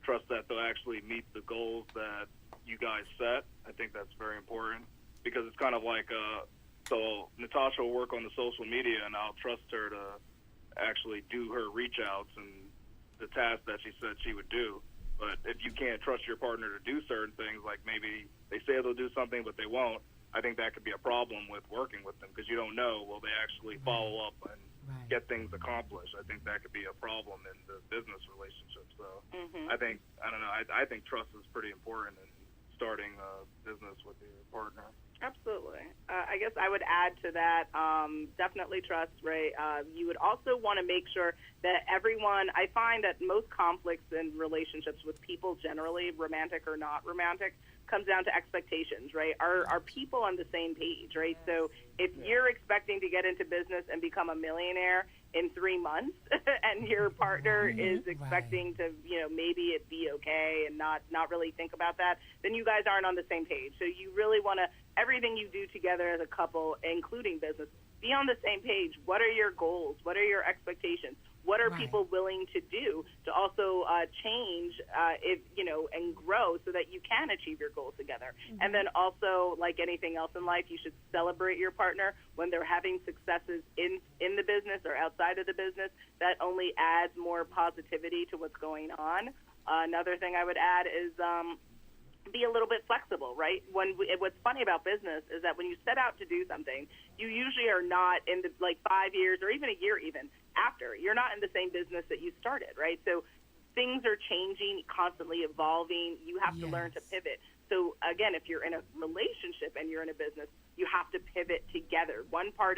trust that they'll actually meet the goals that you guys set. I think that's very important, because it's kind of like, so Natasha will work on the social media and I'll trust her to actually do her reach outs and the task that she said she would do. But if you can't trust your partner to do certain things, like maybe they say they'll do something but they won't, I think that could be a problem with working with them, because you don't know, will they actually follow up and get things accomplished. I think that could be a problem in the business relationship. So I think trust is pretty important in starting a business with your partner. Absolutely. I guess I would add to that, definitely trust, right? You would also want to make sure that everyone, I find that most conflicts in relationships with people generally, romantic or not romantic, comes down to expectations, right? Are people on the same page, right? So if you're expecting to get into business and become a millionaire in 3 months and your partner is expecting to, maybe it be okay and not really think about that, then you guys aren't on the same page. So you really want to, everything you do together as a couple, including business, be on the same page. What are your goals? What are your expectations? What are people willing to do to also change, and grow so that you can achieve your goals together? And then also, like anything else in life, you should celebrate your partner when they're having successes in the business or outside of the business. That only adds more positivity to what's going on. Another thing I would add is be a little bit flexible, right? What's funny about business is that when you set out to do something, you usually are not in the 5 years or even a year even after. You're not in the same business that you started, right? So things are changing, constantly evolving. You have to learn to pivot. So again, if you're in a relationship and you're in a business, you have to pivot together. One part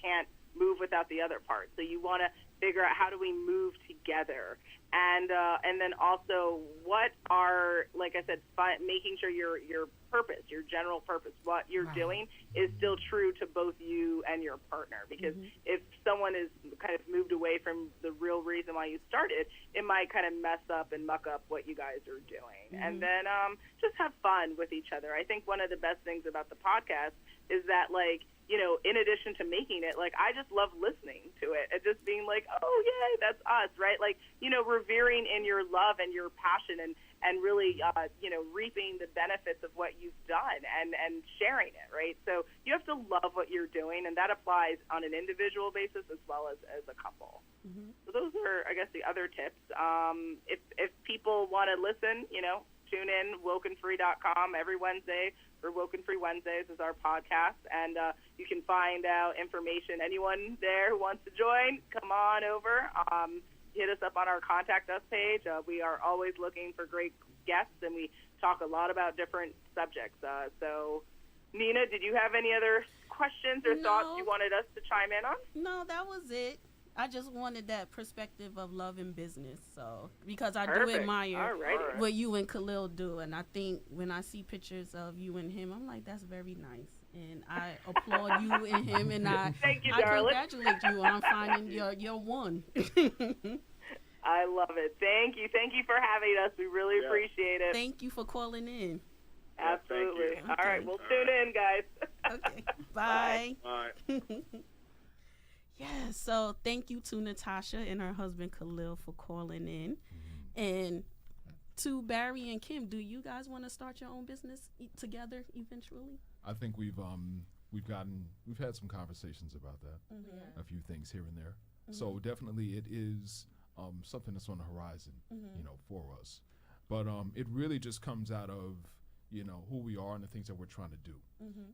can't move without the other part. So you want to figure out, how do we move together? And then also, what are, like I said, making sure your purpose, your general purpose, what you're doing is still true to both you and your partner. Because if someone is kind of moved away from the real reason why you started, it might kind of mess up and muck up what you guys are doing. And then just have fun with each other. I think one of the best things about the podcast is that, in addition to making it, I just love listening to it and just being like, oh, yay, that's us, right? Revering in your love and your passion and really, reaping the benefits of what you've done and sharing it, right? So you have to love what you're doing, and that applies on an individual basis as well as a couple. So those are, I guess, the other tips. If people want to listen, tune in, WokeNFree.com every Wednesday for WokeNFree Wednesdays is our podcast, and you can find out information. Anyone there who wants to join, come on over. Hit us up on our Contact Us page. We are always looking for great guests, and we talk a lot about different subjects. So, Nina, did you have any other questions or thoughts you wanted us to chime in on? No, that was it. I just wanted that perspective of love and business. So, because I do admire what you and Kahlil do, and I think when I see pictures of you and him, I'm like, that's very nice. And I applaud you and him, and Thank you, I darling. congratulate you on finding your one. I love it. Thank you. Thank you for having us. We really appreciate it. Thank you for calling in. Absolutely. Okay. All right, we'll tune in, guys. Okay. Bye. Bye. Yeah, so thank you to Natasha and her husband Kahlil for calling in. And to Barry and Kim, do you guys want to start your own business together eventually? I think we've had some conversations about that, a few things here and there. So definitely it is something that's on the horizon, for us. But it really just comes out of, who we are and the things that we're trying to do.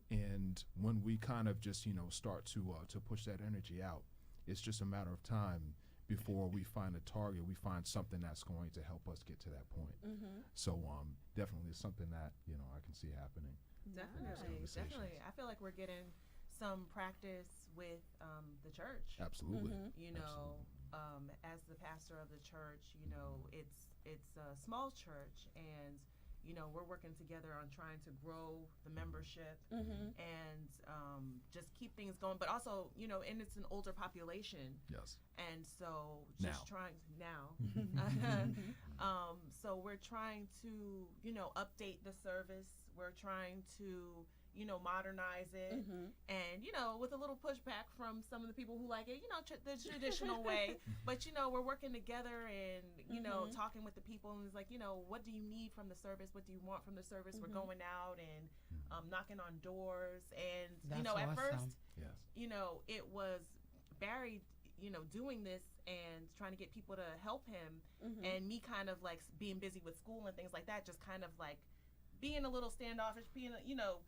And when we kind of just, start to push that energy out, it's just a matter of time before we find a target, we find something that's going to help us get to that point. So definitely it's something that, I can see happening. Definitely. I feel like we're getting some practice with the church. Absolutely. As the pastor of the church, it's a small church, and we're working together on trying to grow the membership and just keep things going. But also, and it's an older population. Yes. And so Now. So we're trying to, update the service. We're trying to, modernize it. And, with a little pushback from some of the people who like it, the traditional way. But, we're working together and, talking with the people. And it's like, what do you need from the service? What do you want from the service? We're going out and knocking on doors. And, That's at awesome. first, Yes. it was Barry, doing this and trying to get people to help him. And me kind of like being busy with school and things like that, just kind of like being a little standoffish, being,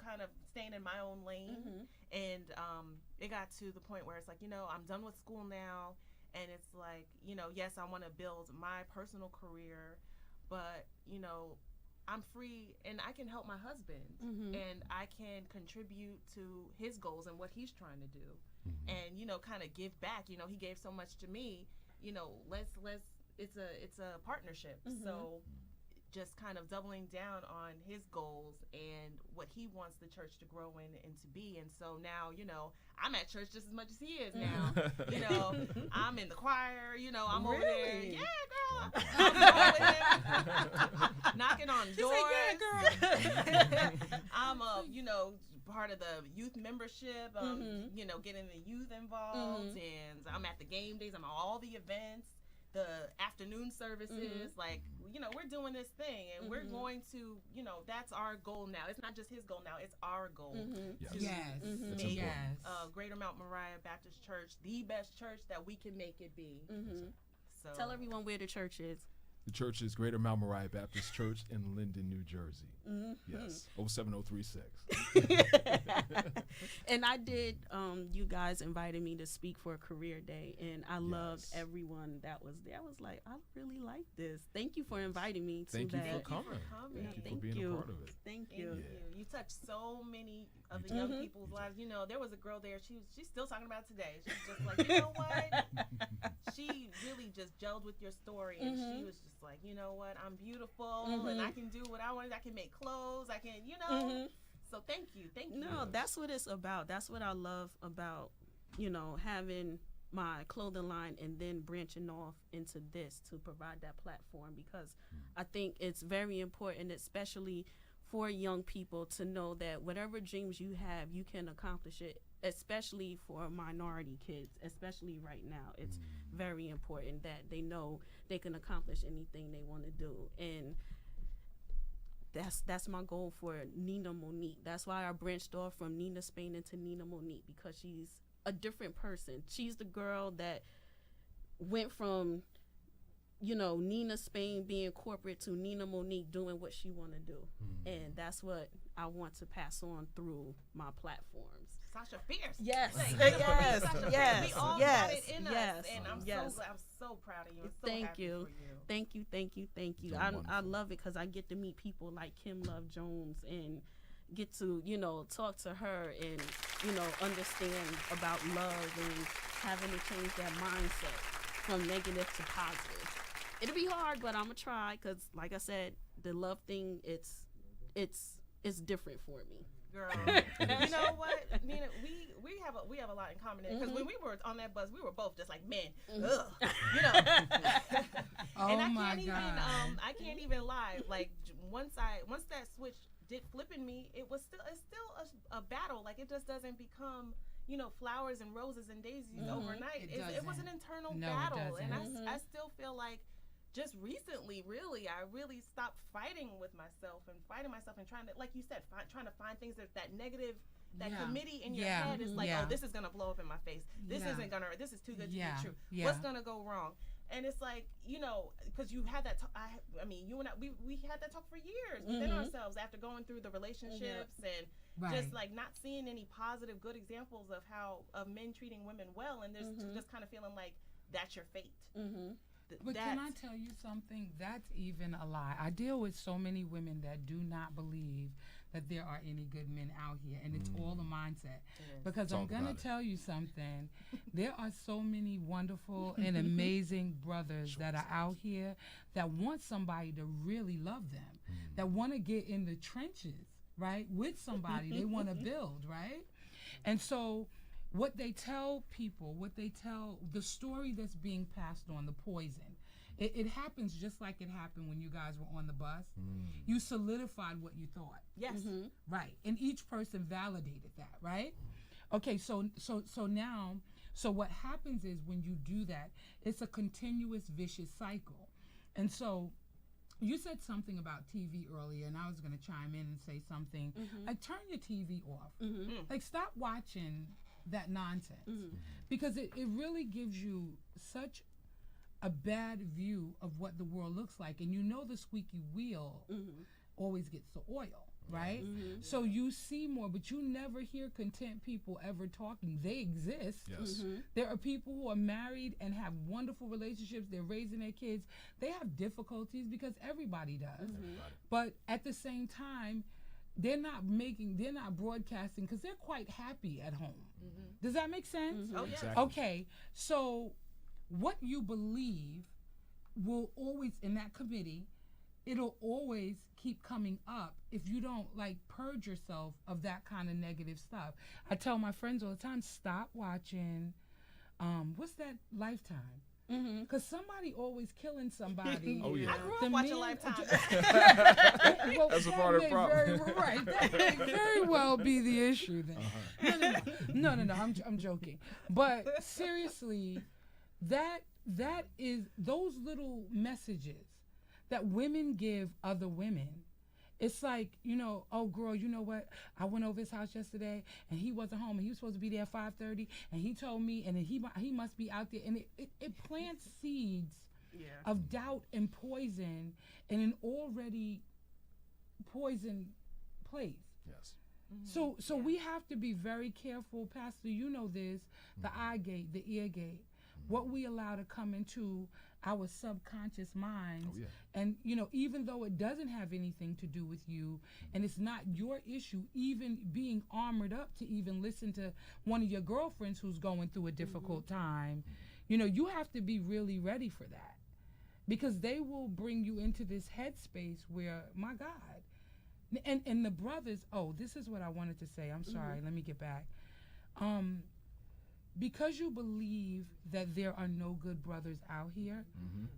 kind of staying in my own lane. And it got to the point where it's like, I'm done with school now. And it's like, yes, I want to build my personal career, but, I'm free and I can help my husband and I can contribute to his goals and what he's trying to do. And, kind of give back. He gave so much to me, it's a partnership. So just kind of doubling down on his goals and what he wants the church to grow in and to be. And so now, I'm at church just as much as he is now. I'm in the choir, I'm over there. Yeah, girl. I'm with him, knocking on doors. I'm part of the youth membership, getting the youth involved, and I'm at the game days, I'm at all the events, the afternoon services, like, we're doing this thing, and we're going to, that's our goal now. It's not just his goal now, it's our goal to make Greater Mount Moriah Baptist Church the best church that we can make it be. So Tell everyone where the church is. The church is Greater Mount Moriah Baptist Church in Linden, New Jersey. Yes, 07036. And I did, you guys invited me to speak for a career day, and I loved everyone that was there. I was like, I really like this. Thank you for inviting me to Thank that. you for coming. Thank being you. a part of it. Thank Thank you. you touched so many of the young people's lives. There was a girl there, she's still talking about it today. She's just like, you know what? She really just gelled with your story, and she was just like, you know what? I'm beautiful, and I can do what I want. I can make clothes. I can, So thank you. No, that's what it's about. That's what I love about, having my clothing line and then branching off into this to provide that platform, because I think it's very important, especially for young people, to know that whatever dreams you have, you can accomplish it, especially for minority kids, especially right now. It's very important that they know they can accomplish anything they want to do. And that's my goal for Nina Monique. That's why I branched off from Nina Spain into Nina Monique, because she's a different person. She's the girl that went from, Nina Spain being corporate to Nina Monique doing what she want to do. And that's what I want to pass on through my platforms. Sasha Fierce. Yes. Yes. We all got it in us, and I'm so proud of you. I'm so Thank happy you. for you. Thank you. I love it because I get to meet people like Kim Love Jones and get to, talk to her and, understand about love and having to change that mindset from negative to positive. It'll be hard, but I'm gonna try, because like I said, the love thing, it's different for me. Girl, you know what, Nina? We have a lot in common, because when we were on that bus, we were both just like men. Ugh, And I can't even lie. Like once that switch did flip in me, it's still a battle. Like it just doesn't become flowers and roses and daisies overnight. It was an internal battle, and I still feel like just recently, really, I really stopped fighting with myself and trying to, like you said, trying to find things that negative, that committee in your head is like, oh, this is going to blow up in my face. This is too good to be true. What's going to go wrong? And it's like, because you had that I mean, you and I, we had that talk for years within ourselves after going through the relationships and just like not seeing any positive, good examples of men treating women well. And there's just kind of feeling like that's your fate. But can I tell you something? That's even a lie. I deal with so many women that do not believe that there are any good men out here, and it's all the mindset. Because I'm going to tell you something. There are so many wonderful and amazing brothers that are out here that want somebody to really love them, that want to get in the trenches, right, with somebody. They want to build, right? And so what they tell people, the story that's being passed on, the poison, it happens just like it happened when you guys were on the bus. You solidified what you thought. Yes. Right. And each person validated that, right? Okay, so now, what happens is when you do that, it's a continuous vicious cycle. And so you said something about TV earlier, and I was going to chime in and say something. Like, turn your TV off. Like, stop watching that nonsense, because it really gives you such a bad view of what the world looks like. And the squeaky wheel always gets the oil, right? So you see more, but you never hear content people ever talking. They exist. Yes. There are people who are married and have wonderful relationships. They're raising their kids. They have difficulties because everybody does. But at the same time, they're not broadcasting because they're quite happy at home. Does that make sense? Oh, yeah. Exactly. Okay, so what you believe will always, in that committee, it'll always keep coming up if you don't purge yourself of that kind of negative stuff. I tell my friends all the time, stop watching, what's that, Lifetime? Because somebody always killing somebody. Oh, yeah. I grew up watching Lifetime. Well, that's a part of the problem. That may very well be the issue then. No, I'm joking. But seriously, that is those little messages that women give other women. It's like, oh, girl, you know what? I went over his house yesterday, and he wasn't home, and he was supposed to be there at 5:30, and he told me, and then he must be out there. And it plants seeds of doubt and poison in an already poisoned place. Yes. So we have to be very careful, Pastor, this, the eye gate, the ear gate, what we allow to come into our subconscious minds. And even though it doesn't have anything to do with you, and it's not your issue, even being armored up to even listen to one of your girlfriends who's going through a difficult time, you have to be really ready for that, because they will bring you into this headspace where, my God. And the brothers, this is what I wanted to say. I'm sorry. Let me get back. Because you believe that there are no good brothers out here,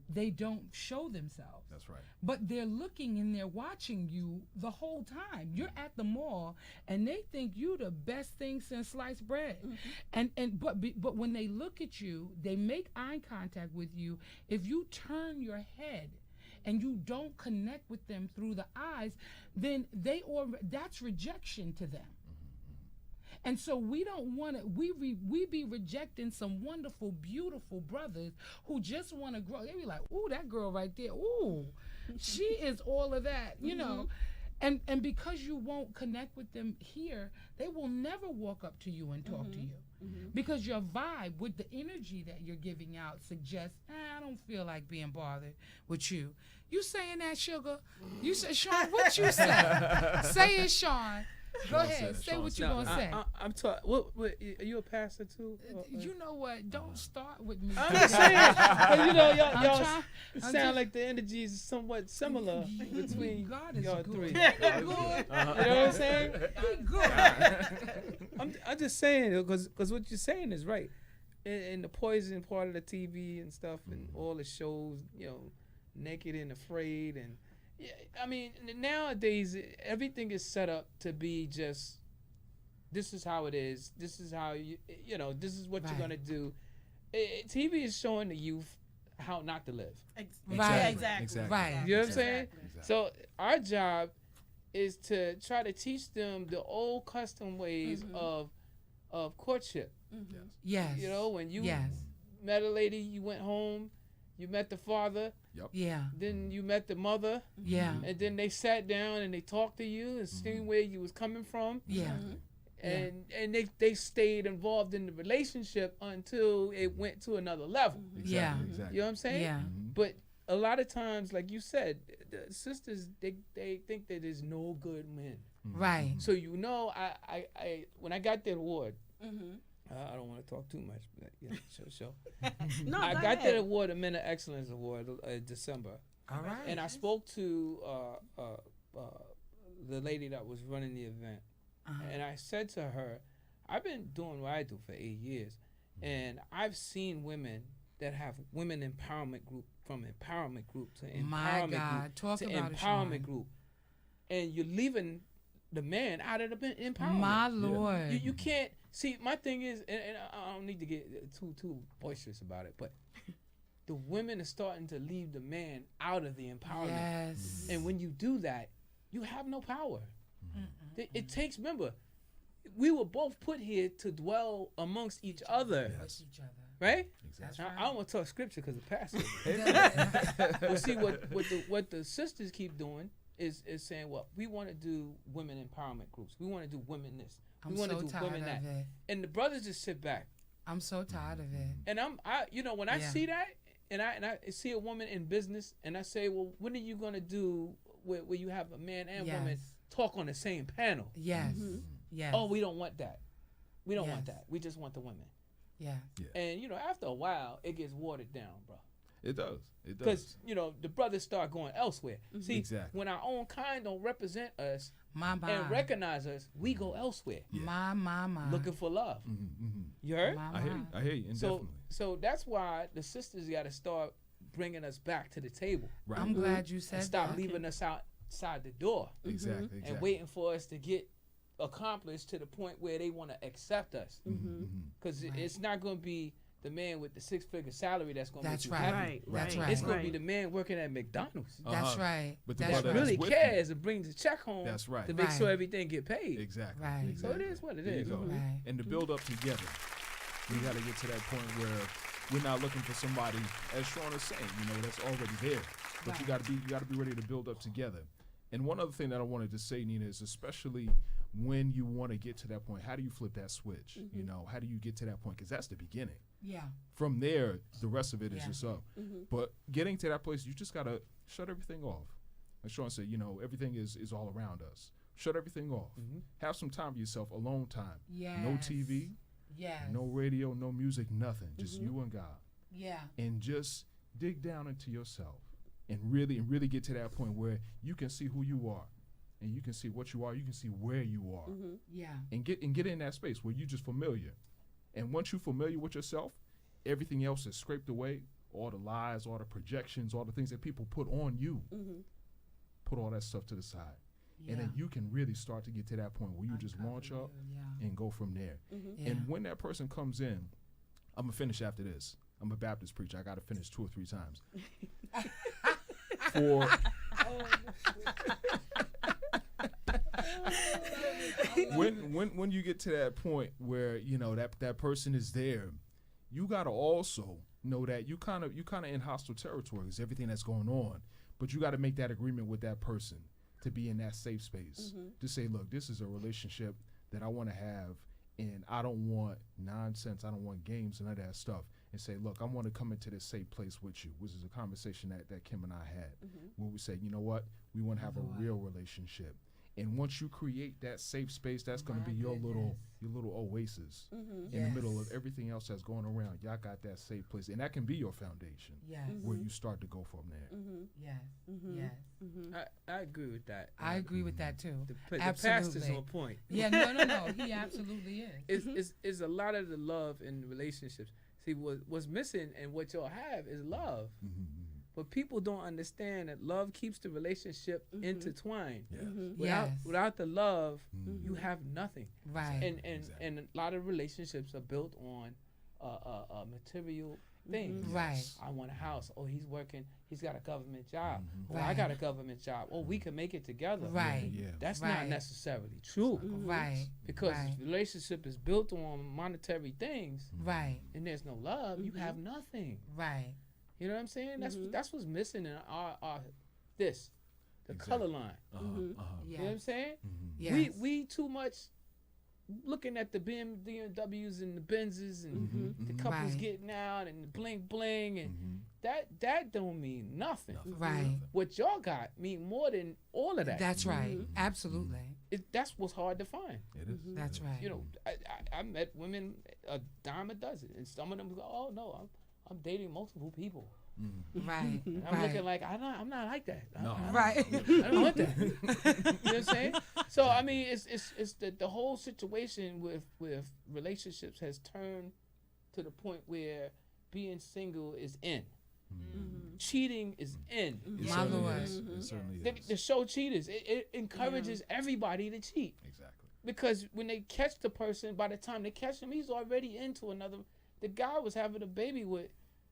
they don't show themselves. That's right. But they're looking and they're watching you the whole time. You're at the mall and they think you the best thing since sliced bread. But when they look at you, they make eye contact with you. If you turn your head and you don't connect with them through the eyes, then that's rejection to them. And so we don't want to, we be rejecting some wonderful, beautiful brothers who just want to grow. They be like, ooh, that girl right there, ooh, she is all of that, And because you won't connect with them here, they will never walk up to you and talk to you. Because your vibe with the energy that you're giving out suggests, I don't feel like being bothered with you. You saying that, Sugar? You say, Sean, what you say? Say it, Sean. Go ahead, say what you're going to say. I'm talking. What, are you a pastor too? You know what? Don't start with me. I'm just saying. But y'all sound like the energy is somewhat similar between God is y'all good. three. Good. You know what I'm saying? Good. I'm just saying, because what you're saying is right. In the poison part of the TV and stuff, and all the shows, Naked and Afraid, and I mean, nowadays everything is set up to be just, this is how it is. This is how this is what you're gonna do. TV is showing the youth how not to live. Right. Exactly. Right. You know what I'm saying? Exactly. So our job is to try to teach them the old custom ways of courtship. Yes. You know, when you Yes. met a lady, you went home, you met the father, Yeah. then you met the mother, Yeah. and then they sat down and they talked to you and seen where you was coming from. Yeah. And they stayed involved in the relationship until it went to another level. Yeah. Exactly. You know what I'm saying? Yeah. But a lot of times, like you said, the sisters they think that there's no good men. Right. So you know, I when I got that award, I don't want to talk too much, but so No, I go got ahead. that award, a Men of Excellence Award, in December, All right. and I spoke to the lady that was running the event, and I said to her, I've been doing what I do for 8 years, and I've seen women that have women empowerment group, from empowerment group to My empowerment God. group Talk to about it, Sean. empowerment group, and you're leaving the man out of the empowerment. My Lord. You can't see. My thing is, and I don't need to get too boisterous about it, but the women are starting to leave the man out of the empowerment. Yes. And when you do that, you have no power. It takes. Remember, we were both put here to dwell amongst each other, With each other. right? That's Now, right. I don't want to talk scripture because the pastor. But see, what the sisters keep doing is saying, well, we want to do women empowerment groups. We want to do women this. I'm We want to so do tired women of that. it. And the brothers just sit back. I'm so tired of it. And when I Yeah. see that, and I see a woman in business, and I say, well, when are you gonna do where you have a man and woman Yes. talk on the same panel? Yes. Yes. Oh, we don't want that. We don't want Yes. that. We just want the women. Yeah. And after a while, it gets watered down, bro. It does. It Because does. the brothers start going elsewhere. See, Exactly. when our own kind don't represent us My and recognize us, we go elsewhere My. looking for love. Mm-hmm. You heard? My. I hear you. I hear you. Indefinitely. So that's why the sisters got to start bringing us back to the table Right. I'm glad you said and stop that. leaving us outside the door Exactly. and waiting for us to get accomplished to the point where they want to accept us. Because it's not going to be the man with the 6-figure salary that's going to make That's you right. happy. That's right. It's going to be the man working at McDonald's That's right. But the That's brother right. really with cares and brings the check home That's right. to make Right. sure everything get paid. Exactly. Right. So it Exactly. is what it There you is. go. Right. And to build up together, we got to get to that point where we're not looking for somebody, as Sean is saying, that's already there. But you got to be ready to build up together. And one other thing that I wanted to say, Nina, is especially when you want to get to that point, how do you flip that switch? How do you get to that point? Because that's the beginning. Yeah. From there, the rest of it is Yeah. just up. But getting to that place, you just got to shut everything off. Like Sean said, everything is all around us. Shut everything off. Have some time for yourself, alone time. Yes. No TV, Yes. no radio, no music, nothing. Just you and God. Yeah. And just dig down into yourself and really get to that point where you can see who you are and you can see what you are, you can see where you are. Yeah. And get in that space where you just familiar. And once you're familiar with yourself, everything else is scraped away, all the lies, all the projections, all the things that people put on you. Put all that stuff to the side. Yeah. And then you can really start to get to that point where you just launch up Yeah. and go from there. Yeah. And when that person comes in, I'm gonna finish after this. I'm a Baptist preacher. I gotta finish 2 or 3 times. For when you get to that point where that person is there, you gotta also know that you kind of in hostile territory because everything that's going on, but you got to make that agreement with that person to be in that safe space to say, look, this is a relationship that I want to have, and I don't want nonsense, I don't want games and none of that stuff, and say, look, I want to come into this safe place with you, which is a conversation that Kim and I had, where we said, you know what, we want to have a real relationship. And once you create that safe space, that's going to be your little oasis in the middle of everything else that's going around. Y'all got that safe place, and that can be your foundation Yes. where you start to go from there. Yes. Yes. I agree with that. I agree with that too. The pastor's Absolutely. on point. Yeah. No. He absolutely is. It's a lot of the love in relationships. See, what's missing and what y'all have is love. But people don't understand that love keeps the relationship intertwined. Yes. Without the love, you have nothing. Right. And a lot of relationships are built on material things. Right. I want a house. Oh, he's working. He's got a government job. Oh, I Right. got a government job. Oh, we can make it together. Right. Yeah. That's Right. not necessarily true. Right. Because Right. if relationship is built on monetary things Right. and there's no love, you have nothing. Right. You know what I'm saying? That's what's missing in our the Exactly. color line. Uh-huh. Uh-huh. You know what I'm saying? Yes. We too much looking at the BMWs and the Benzes and the couples Right. getting out and the bling bling and that don't mean nothing. Right. What y'all got mean more than all of that. That's right. Absolutely. That's what's hard to find. It is. That's right. You know, I met women a dime a dozen, and some of them go, "Oh no, I'm dating multiple people." Right. And I'm looking like I'm not like that. No. Right. I don't want that. You know what I'm saying? So I mean, it's the whole situation with relationships has turned to the point where being single is in. Cheating is in. It My certainly Lord. is. It certainly The is. show Cheaters, it encourages everybody to cheat. Exactly. Because when they catch the person, by the time they catch him, he's already into another. The guy was having a baby with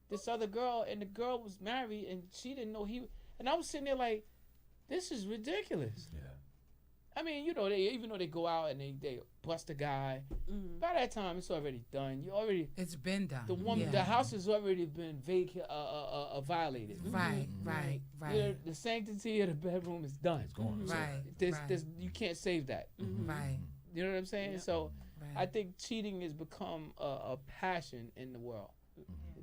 this other girl, and the girl was married, and she didn't know he. And I was sitting there like, this is ridiculous. Yeah. I mean, you know, even though they go out and they bust a guy, by that time it's already done. You already It's been done. the woman, Yeah. the house has already been violated. Right. Right. Right. You know, the sanctity of the bedroom is done. It's gone. Right. There's you can't save that. Right. You know what I'm saying? So Right. I think cheating has become a passion in the world.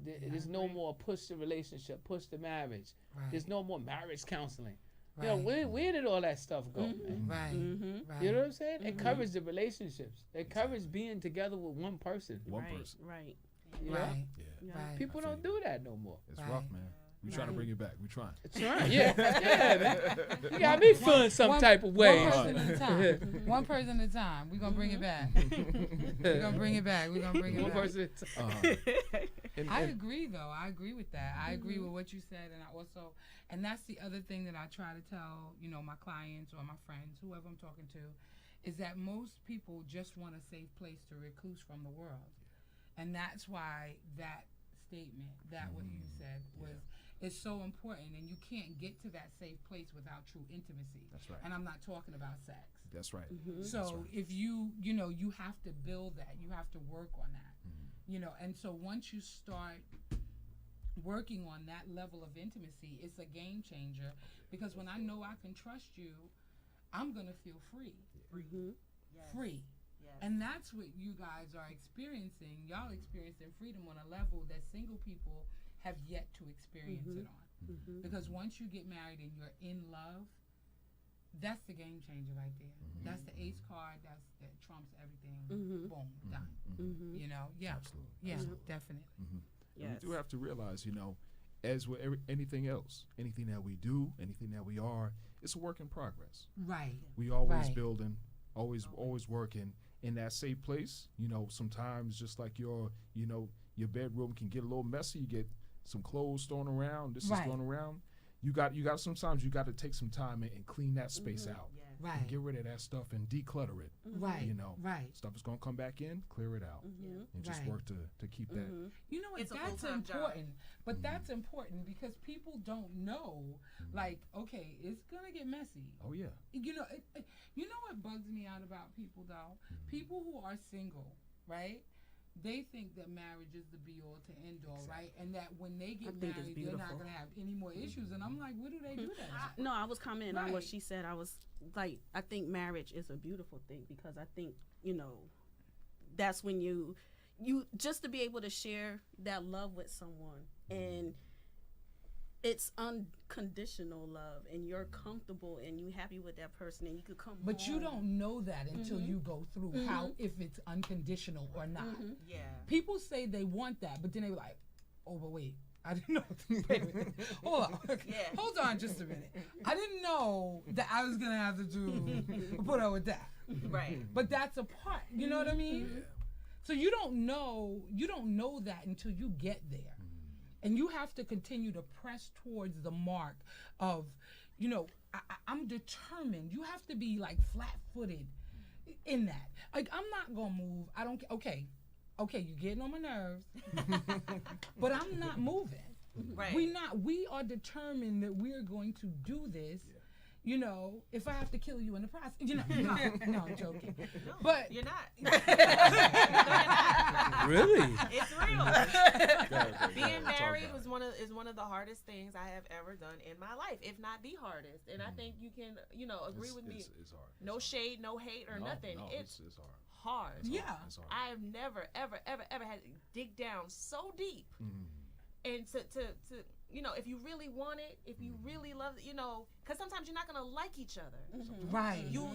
There's no more push the relationship, push the marriage. Right. There's no more marriage counseling. Right. You know, where did all that stuff go, man? Right. Right. You know what I'm saying? Encourage the relationships. Encourage being together with one person. One Right. person. Right. You know? Right. Yeah. Right. People don't do that no more. It's Right. rough, man. We trying to bring it back. We trying. That's right. Yeah, man. You gotta be fun some type of way. One person at a time. One person at a time. We're gonna bring it back. We're gonna bring it back. We're gonna bring it One back. person. I agree, though. I agree with that. I agree with what you said, and I also, and that's the other thing that I try to tell, you know, my clients or my friends, whoever I'm talking to, is that most people just want a safe place to recluse from the world, and that's why that statement, that what you said was. Is so important, and you can't get to that safe place without true intimacy. That's right. And I'm not talking about sex. That's right. So That's right. if you know, you have to build that. You have to work on that. You know, and so once you start working on that level of intimacy, it's a game changer, because when I know I can trust you, I'm gonna feel free. Free. And that's what you guys are experiencing. Y'all experiencing freedom on a level that single people have yet to experience it on. Because once you get married and you're in love, that's the game changer right there. That's the ace card. That trumps everything. Boom, done. You know, yeah, Absolutely. yeah, Absolutely. definitely. And Yes. we do have to realize, you know, as with anything else, anything that we do, anything that we are, it's a work in progress. Right. We always Right. building, always working in that safe place. You know, sometimes just like your bedroom can get a little messy. You get some clothes thrown around, this Right. is thrown around. You got sometimes you got to take some time and clean that space out. Right. And get rid of that stuff and declutter it. Right. You know, Right. stuff is gonna come back in, clear it out, and just Right. work to keep that. You know what? It's a That's full-time job. important. But that's important because people don't know. Like, okay, it's gonna get messy. Oh yeah. You know, you know what bugs me out about people though? People who are single, right? They think that marriage is the be all to end all, right? And that when they get think it's married, they're not beautiful. gonna have any more issues. And I'm like, where do they do that? at? No, I was commenting on what Right. she said. I was like, I think marriage is a beautiful thing, because I think, you know, that's when you just to be able to share that love with someone, and it's unconditional love, and you're comfortable and you happy with that person, and you could come But you home. don't know that until you go through how, if it's unconditional or not. Yeah. People say they want that, but then they were like, oh, but wait, I didn't know. Wait a minute. Hold on. Yeah. Hold on just a minute. I didn't know that I was going to have to put up with that. Right. But that's a part, you know what I mean? So you don't know that until you get there. And you have to continue to press towards the mark of, you know, I'm determined. You have to be like flat-footed in that. Like, I'm not going to move. I don't, okay, okay, you're getting on my nerves, but I'm not moving. Right. We are determined that we're going to do this. Yeah. You know, if I have to kill you in the process, you know, no, I'm joking. No, But you're not. No, you're not. Really? It's real. Go Being ahead, talk married about it. is one of the hardest things I have ever done in my life, if not the hardest. And I think you can, agree with me. It's hard. No shade, no hate, or nothing. No, it's it's hard. hard. Yeah. It's hard. I have never, ever, ever, ever had to dig down so deep, and to if you really want it, if you really love it, because sometimes you're not gonna like each other. right. You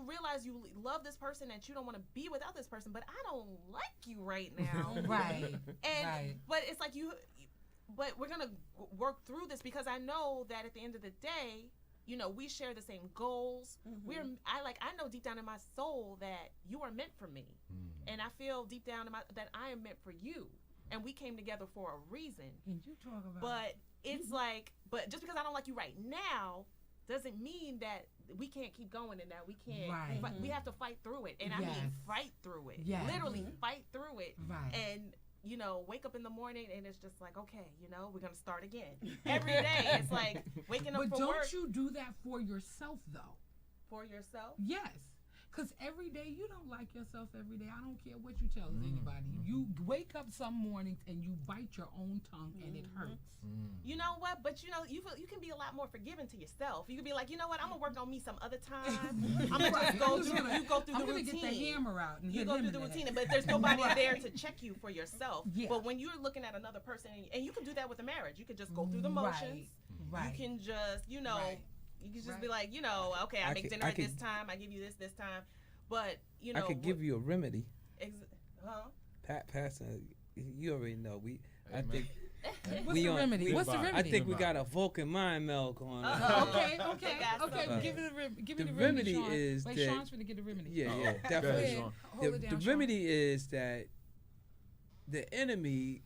realize you love this person and you don't want to be without this person, but I don't like you right now. Right. And Right. but it's like but we're gonna work through this because I know that at the end of the day, we share the same goals. I know deep down in my soul that you are meant for me, and I feel deep down in that I am meant for you, and we came together for a reason. And you talk about But it's like, but just because I don't like you right now doesn't mean that we can't keep going and that we can't. Right. But we have to fight through it, and I mean Yes. fight through it. Yes. Literally fight through it. Right. And wake up in the morning and it's just like, okay, we're gonna start again. Every day it's like waking up But for don't work you do that for yourself though? for yourself. Yes. Because every day you don't like yourself every day. I don't care what you tell anybody. You wake up some mornings and you bite your own tongue and it hurts. You know what? But you can be a lot more forgiving to yourself. You can be like, you know what? I'm gonna work on me some other time. I'm gonna just go through. You go through I'm the gonna routine. get the hammer out and You hit go him through in the the routine, head. but there's nobody there to check you for yourself. Yeah. But when you're looking at another person, and you can do that with a marriage, you can just go through the motions. Right. You can just, Right. you can just Right. be like, okay, I make dinner at this time. I give you this time. But I could give you a remedy. Huh? Pastor, you already know. I man. think What's we the on- remedy? we- What's the I remedy? I think we About got it. a Vulcan mind meld going on. Okay. They got Okay. something. Give it a give me The the remedy Sean. is Wait, that- Sean's gonna get the remedy. Yeah, Uh-oh. yeah, Go definitely. ahead, Go Sean. Hold it The down, Sean. remedy is that the enemy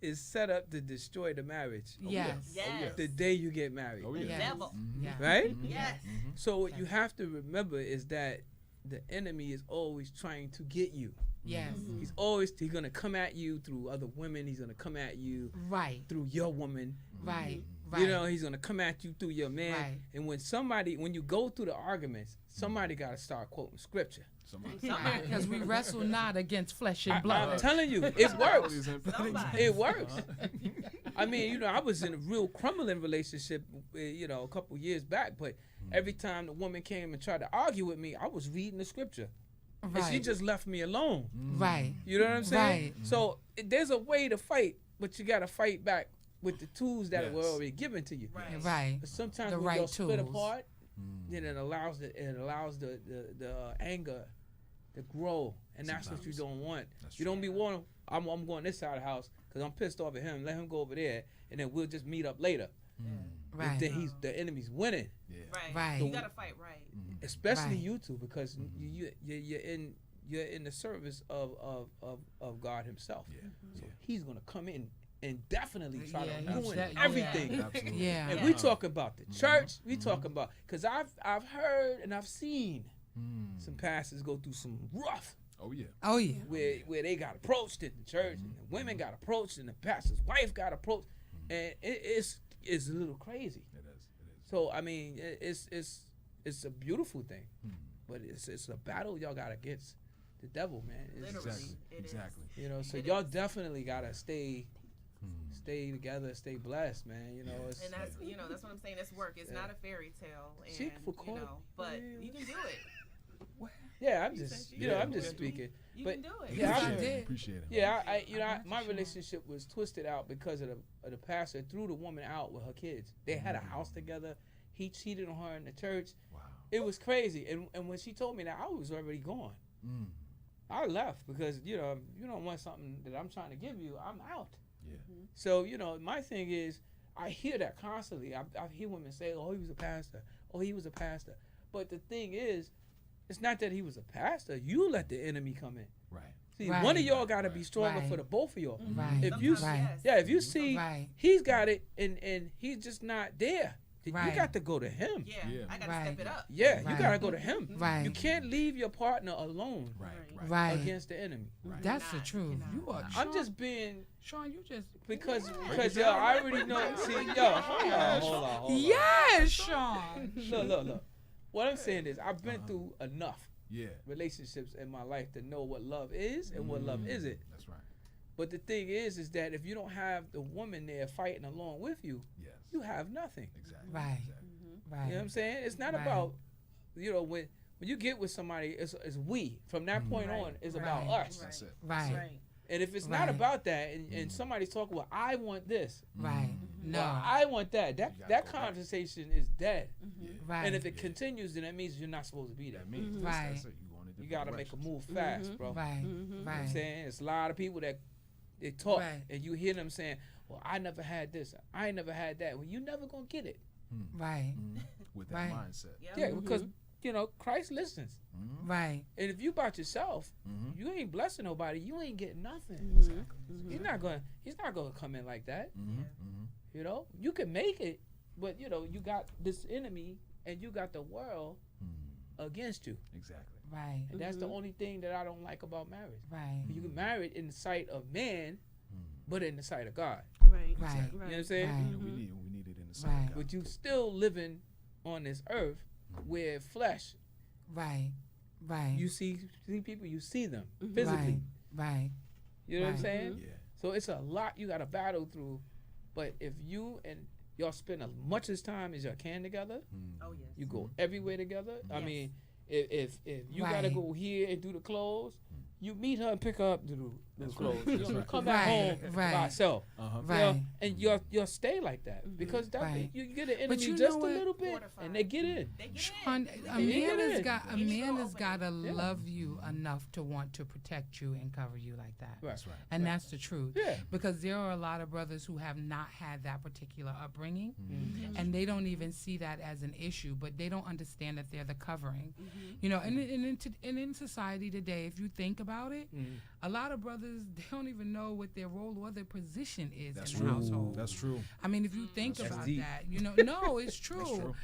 is set up to destroy the marriage Yes. Yes. the day you get married, Oh, yeah. Yes. Devil. Yeah. right? Yes. So what you have to remember is that the enemy is always trying to get you. Yes. He's gonna come at you through other women. He's gonna come at you Right. through your woman. Right. Right. You know, he's gonna come at you through your man. Right. And when you go through the arguments, somebody gotta start quoting scripture. Somebody. Because we wrestle not against flesh and I'm blood. telling you, it works. Somebody. It works. I mean, I was in a real crumbling relationship, a couple years back, but every time the woman came and tried to argue with me, I was reading the scripture. And she Right. just left me alone. Right. You know what I'm saying? Right. So there's a way to fight, but you got to fight back with the tools that were Yes. already given to you. Right. Right. But sometimes The when right you're split tools. apart, then it allows the anger to grow, and that's what you Sometimes. don't want. That's You don't be true. wanting. I'm going this side of the house because I'm pissed off at him. Let him go over there, and then we'll just meet up later. Right. Then the enemy's winning, Yeah. Right. Right. You gotta fight right. especially Right. you two, because you're in the service of God Himself. Yeah. So He's gonna come in and definitely try Yeah, to ruin that- everything. yeah. Absolutely. Yeah. And we talk about the church. We talk about, because I've heard and I've seen some pastors go through some rough, Oh yeah. Oh yeah. where they got approached in the church, and the women got approached, and the pastor's wife got approached, and it's a little crazy. It is. So I mean, it's a beautiful thing, but it's a battle y'all got against the devil, man. It's, Literally. Exactly. It is. Exactly. so It y'all is. definitely gotta stay together, stay blessed, man. It's, And that's what I'm saying. It's work. It's not a fairy tale. And She record- but Yeah. you can do it. yeah, I'm just Yeah, I'm just yeah. speaking. You But can do it. yeah, I I- did. Appreciate it. Yeah, I my sure. relationship was twisted out because of the pastor threw the woman out with her kids. They had a house together. He cheated on her in the church. Wow. It was crazy. And when she told me that, I was already gone. I left because you don't want something that I'm trying to give you. I'm out. Yeah. So my thing is, I hear that constantly. I hear women say, "Oh, he was a pastor. Oh, he was a pastor." But the thing is, it's not that he was a pastor. You let the enemy come in. Right. See, Right. one of y'all got to be stronger Right. for the both of y'all. Right. If you, Sometimes, Right. yes. yeah, if you see Right. he's got it and he's just not there, You Right. got to go to him. Yeah, Yeah. I gotta Right. step it up. Yeah, Right. you gotta go to him. Right. You can't leave your partner alone Right. against the enemy. That's the Cannot, truth. cannot. You are. I'm Sean, just being Sean. You just. because it yo, down, I already know. See, yo, hold on. Yes, Sean. Look. What I'm saying is, I've been through enough Yeah. relationships in my life to know what love is and what love isn't. That's right. But the thing is that if you don't have the woman there fighting along with you, Yes. you have nothing. Exactly. Right. Exactly. Right. You know what I'm saying? It's not Right. about, when you get with somebody, it's we. From that point Right. on, it's Right. about us. That's it. Right. Right. And if it's Right. not about that, and somebody's talking about, I want this, Right. No. well, I want that, You gotta that go back. conversation is dead. Yeah. Right. And if it Yeah. continues, then that means you're not supposed to be there. That means Right. that's it. You going in You different got to make a directions. move fast, bro. Right. You know what I'm Right. saying? It's a lot of people that they talk, Right. and you hear them saying, well, I never had this, I ain't never had that. Well, you never going to get it. Right. With that Right. mindset. Yep. Yeah, because, Christ listens. Right. And if you about yourself, Mm-hmm. you ain't blessing nobody, you ain't getting nothing. Mm-hmm. He's not gonna come in like that. Mm-hmm. You can make it, but you got this enemy and you got the world against you. Exactly. Right. And that's the only thing that I don't like about marriage. Right. You can marry in the sight of man, but in the sight of God. Right. Right. You know what I'm saying? Right. Yeah, we need it in the same. Right. But you still living on this earth where flesh, Right. Right. you see people, you see them physically. Right. You know what I'm Right. saying? Yeah. So it's a lot you got to battle through. But if you and y'all spend as much as time as y'all can together, Oh yes. you go everywhere together. I Yes. mean, if you got to Right. go here and do the clothes, you meet her and pick her up to do the clothes. right. You That's don't right. come back Right. home Right. by yourself. Uh-huh. Right. And you'll stay like that because that Right. you get an enemy you just know a what? little bit, Fortified. and they get in. They get Sean, in. a Yeah. man has got to Yeah. love you enough to want to protect you and cover you like that. Right. That's right. And that's the truth. Yeah. Because there are a lot of brothers who have not had that particular upbringing, Mm-hmm. and they don't even see that as an issue, but they don't understand that they're the covering. And in society today, if you think about it, a lot of brothers, they don't even know what their role or their position is That's in the true. household. That's true. I mean, if you think That's about deep. that, no, it's true.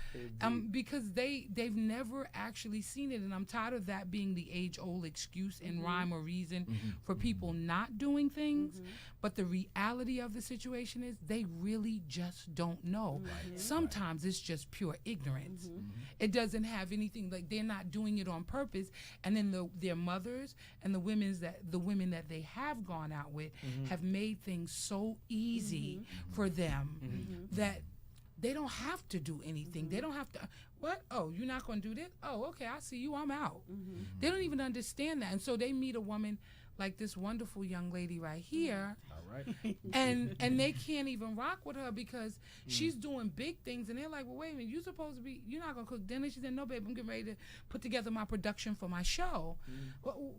Because they've never actually seen it, and I'm tired of that being the age-old excuse and rhyme or reason for people not doing things. But the reality of the situation is they really just don't know. Sometimes it's just pure ignorance. It doesn't have anything, like they're not doing it on purpose, and then their mothers and the women that they have gone out with have made things so easy for them that they don't have to do anything. They don't have to. What? Oh, you're not going to do this? Oh, okay, I see you. I'm out. They don't even understand that. And so they meet a woman like this wonderful young lady right here, All right. and they can't even rock with her because she's doing big things. And they're like, well, wait a minute, you're not going to cook dinner? She said, no, babe, I'm getting ready to put together my production for my show. Well,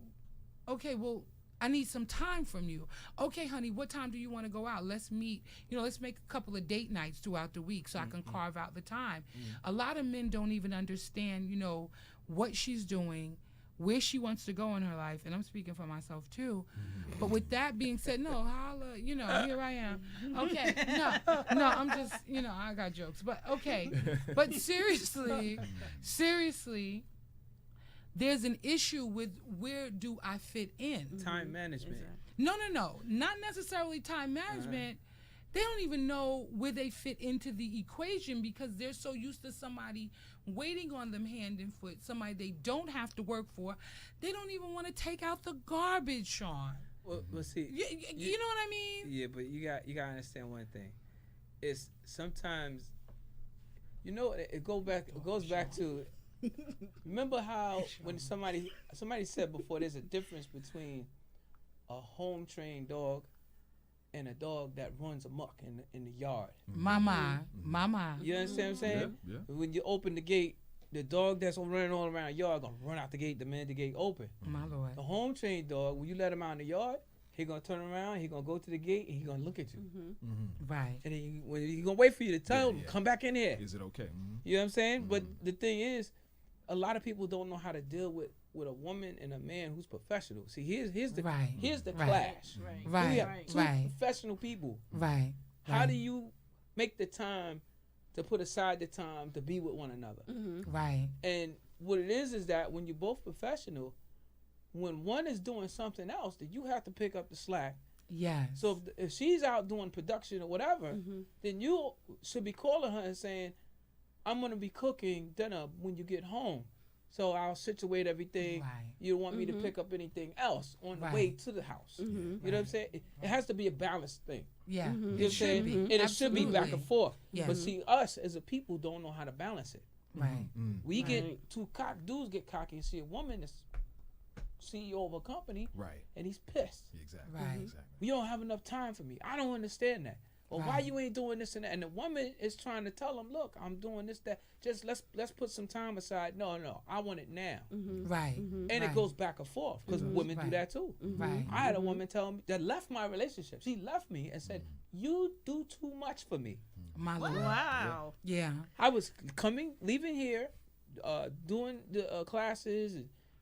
okay, well, I need some time from you. Okay, honey, what time do you want to go out? Let's meet, let's make a couple of date nights throughout the week so I can carve out the time. A lot of men don't even understand, what she's doing, where she wants to go in her life, and I'm speaking for myself too. But with that being said, no, holla, here I am. Okay, no, I'm just, I got jokes, but okay. But seriously, there's an issue with where do I fit in? Time management. No, not necessarily time management. They don't even know where they fit into the equation because they're so used to somebody waiting on them hand and foot, somebody they don't have to work for. They don't even want to take out the garbage, Sean. Well, see, You know what I mean? yeah, but you got to understand one thing. It's sometimes, it goes back to. Remember how when somebody said before, there's a difference between a home trained dog and a dog that runs amok in the yard. Mama. You understand what I'm saying? Yeah. When you open the gate, the dog that's running all around the yard gonna run out the gate the minute the gate open. My Lord. The home trained dog, when you let him out in the yard, he gonna turn around, he gonna go to the gate, and he gonna look at you. Right. And he gonna wait for you to tell him, Yeah. come back in here. Is it okay? You know what I'm saying? But the thing is, a lot of people don't know how to deal with a woman and a man who's professional. See, here's the Right. here's the Right. clash. Right. We have two Right. professional people. Right. How do you make the time to put aside the time to be with one another. Right. And what it is that when you're both professional, when one is doing something else, then you have to pick up the slack. Yes. So if she's out doing production or whatever, then you should be calling her and saying, I'm going to be cooking dinner when you get home. So I'll situate everything. Right. You don't want me to pick up anything else on the way to the house. You know what I'm saying? It has to be a balanced thing. Yeah. You know what I'm saying? And it should be back and forth. Yes. But see, us as a people don't know how to balance it. Right. We get dudes get cocky and see a woman that's CEO of a company, and he's pissed. Exactly. Right. Exactly. You don't have enough time for me. I don't understand that. Or why you ain't doing this and that? And the woman is trying to tell him, look, I'm doing this, that. Just let's put some time aside. No, I want it now. Right. And it goes back and forth because women do that too. Right. I had a woman tell me that left my relationship. She left me and said, you do too much for me. My Lord. Wow. Yeah. I was leaving here, doing the classes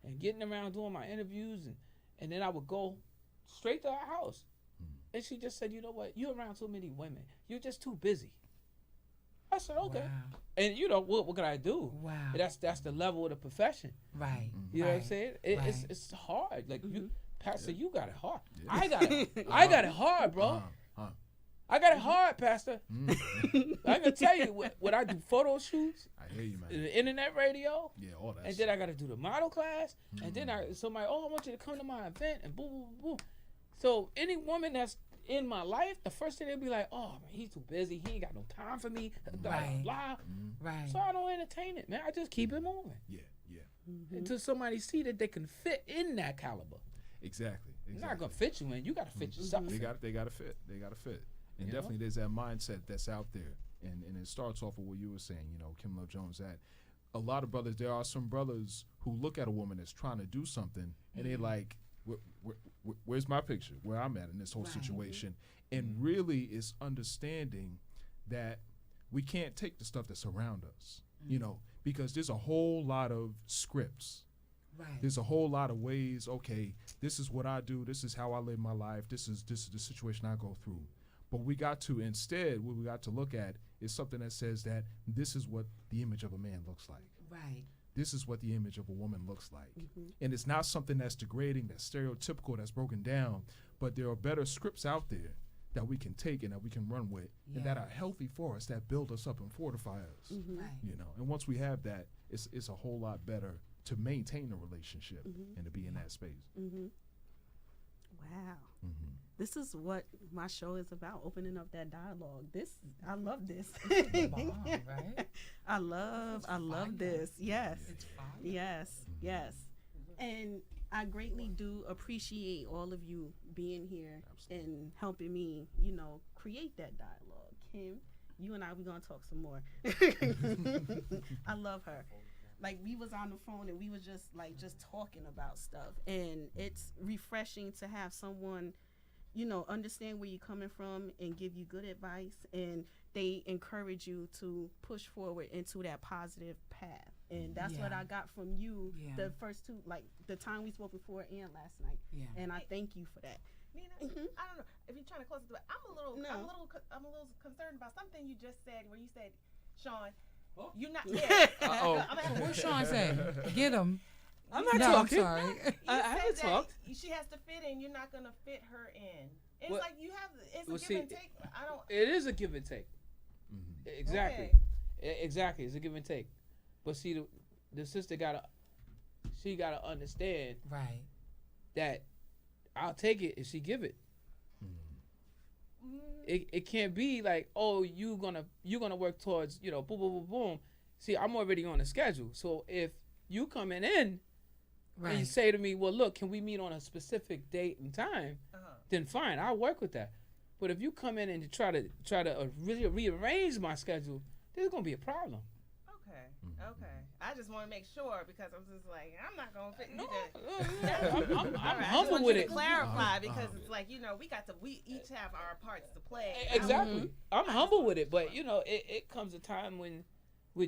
and getting around doing my interviews, and then I would go straight to her house. And she just said, you know what, you're around too many women. You're just too busy. I said, okay. Wow. And you know, what can I do? Wow. That's the level of the profession. Right. You know what I'm saying? Right. It's hard. Like you, Pastor, you got it hard. Yeah. I got it hard, bro. I got it hard, Pastor. I can tell you when I do photo shoots, I hear you, man. the internet radio, All that. and then I got to do the model class, and then somebody, I want you to come to my event, and boom, boom, boom. So any woman that's in my life, the first thing they'll be like, oh, man, he's too busy. He ain't got no time for me. Blah, Right. blah. Right. So I don't entertain it, man. I just keep it moving Yeah. until somebody see that they can fit in that caliber. Exactly. They're not gonna fit you in. You gotta fit yourself. They got to fit. They got to fit. And You definitely there's that mindset that's out there. And it starts off with what you were saying, Kimberly Jones, that a lot of brothers, there are some brothers who look at a woman that's trying to do something and they're like, where's my picture? Where I'm at in this whole situation. And really it's understanding that we can't take the stuff that's around us, because there's a whole lot of scripts. Right. There's a whole lot of ways, okay, this is what I do, this is how I live my life, this is the situation I go through. But what we got to look at is something that says that this is what the image of a man looks like. Right. This is what the image of a woman looks like. And it's not something that's degrading, that's stereotypical, that's broken down, but there are better scripts out there that we can take and that we can run with and that are healthy for us, that build us up and fortify us. Right. And once we have that, it's a whole lot better to maintain a relationship and to be in that space. Wow. This is what my show is about, opening up that dialogue. I love this. Bomb, right? I love this. Yes. It's fire. Yes. And I greatly do appreciate all of you being here and helping me, create that dialogue. Kim, you and I, we're going to talk some more. I love her. Like, we was on the phone and we was just talking about stuff. And it's refreshing to have someone, understand where you're coming from and give you good advice. And they encourage you to push forward into that positive path. And that's what I got from you the first two, like the time we spoke before and last night. Yeah. And I thank you for that. Nina, I don't know if you're trying to close it, but I'm a little concerned about something you just said where you said, Sean, you're not. Yeah. What Sean say? Get him. I'm not talking. talking. I'm sorry. I haven't talked. She has to fit in. You're not gonna fit her in. It's Well, like you have. It's a well, give see, and take. I don't. It is a give and take. Exactly. Okay. Exactly. It's a give and take. But see, the sister gotta understand Right. that I'll take it if she give it. It can't be like, oh, you're gonna work towards, boom, boom, boom, boom. See, I'm already on a schedule. So if you coming in and you say to me, well, look, can we meet on a specific date and time? Then fine, I'll work with that. But if you come in and you try to really rearrange my schedule, there's gonna be a problem. Okay. I just want to make sure because I'm just like, I'm not gonna fit. I'm I humble just with want you it. to clarify because it's like we each have our parts to play. Exactly. I'm humble with it, but it comes a time when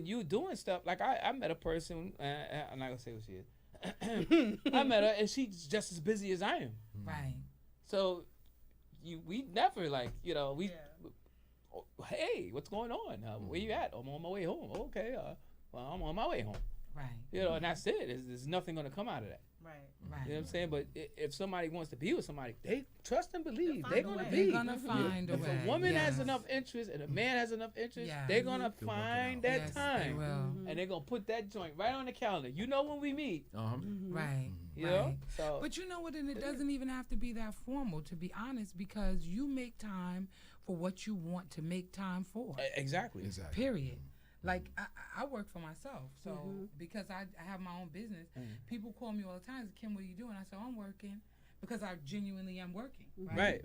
you doing stuff like I met a person. I'm not gonna say what she is. I met her and she's just as busy as I am. Right. So we never oh, hey, what's going on? Where you at? I'm on my way home. Okay, well, I'm on my way home. Right. You know, and that's it. There's nothing going to come out of that. Right. Right. You know what I'm saying? But if somebody wants to be with somebody, they trust and believe. They'll They're find a going to way. be. They're gonna find a If way. a woman has Yes. enough interest and a man has enough interest, Yeah. they're going to They'll work it find out. that Yes, they time. will. And they're going to put that joint right on the calendar. You know when we meet. Right. You know? Right. So, But you know what? And it doesn't even have to be that formal, to be honest, because you make time for what you want to make time for. exactly. Period. Like I work for myself, so because I have my own business, people call me all the time. Kim, what are you doing? I say, I'm working, because I genuinely am working. Right.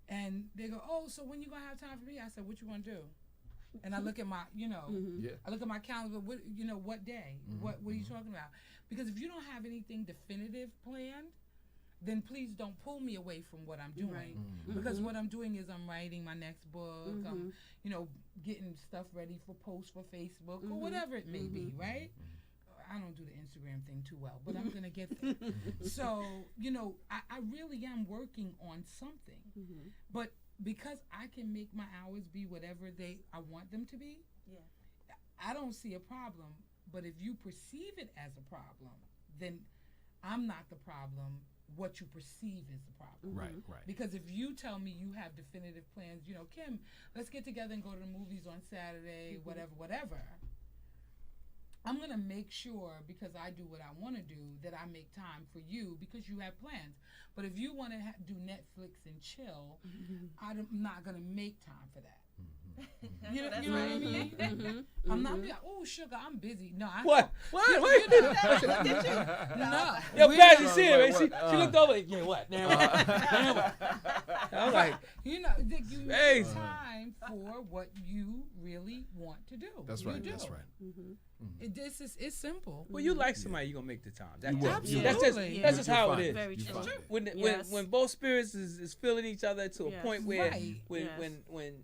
And they go, oh, so when you gonna have time for me? I said, what you gonna do? And I look at my, I look at my calendar. What day? What are you talking about? Because if you don't have anything definitive planned, then please don't pull me away from what I'm doing. Right. Because what I'm doing is I'm writing my next book. I'm, getting stuff ready for posts for Facebook or whatever it may be, right? I don't do the Instagram thing too well, but I'm going to get there. So, I really am working on something. But because I can make my hours be whatever I want them to be, I don't see a problem. But if you perceive it as a problem, then I'm not the problem. What you perceive is the problem. Right. Because if you tell me you have definitive plans, Kim, let's get together and go to the movies on Saturday, whatever. I'm going to make sure, because I do what I want to do, that I make time for you because you have plans. But if you want to do Netflix and chill, I'm not going to make time for that. You know what I mean? I'm not like, oh, sugar, I'm busy. No, I What? What? No. Yo, we Pat, you not. see it, right? She looked over like, yeah, what? Now what? I'm like, You Crazy. make time for what you really want to do. That's You right. do. That's right. It's simple. well, you like somebody, you gonna make the time. That's You will. just, You will. that's just, Absolutely. that's just You'll how find it is. Very You true. find it. Yes. When both spirits is feeling each other to a Yes. point where Right. when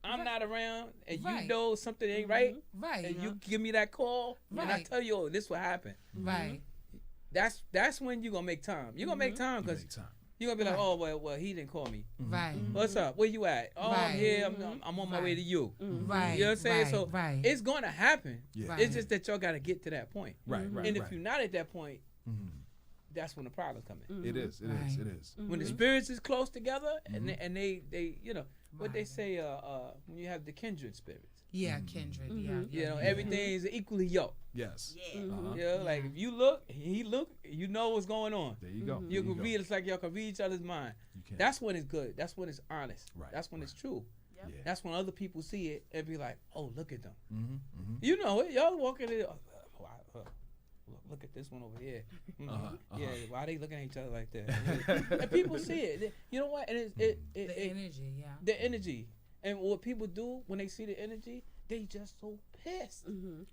I'm Right. not around and Right. you know something ain't right, Right. and you give me that call and I Right. tell you, oh, this will happen. Right. That's when you gonna make time. You're gonna make time You because make time. you're gonna be like, Right. oh well, he didn't call me. Right. What's up? Where you at? Oh, I'm Right. here. I'm on my way Right. to you. Right. You know what I'm saying? Right. So right. it's gonna happen. Yeah. Right. It's just that y'all gotta get to that point. Right. Right. And if right. you're not at that point, Mhm. that's when the problems come in. It is. It is. Right. It is. When the spirits is close together and they what they Right. say when you have the kindred spirits. Yeah, kindred. Yeah. You know, everything is equally yoked. Yes. Yeah. Uh-huh. You know, like if you look, he look, you know what's going on. There you go. You There can go. read. It's like y'all can read each other's mind. You can. That's when it's good. That's when it's honest. Right, That's when it's true. Yeah. That's when other people see it and be like, "Oh, look at them." Mm-hmm. Mm-hmm. You know it. Y'all walking in. Look at this one over here. Yeah, why are they looking at each other like that? And people see it. You know what? And The energy. Yeah. the energy. And what people do when they see the energy, they just so pissed.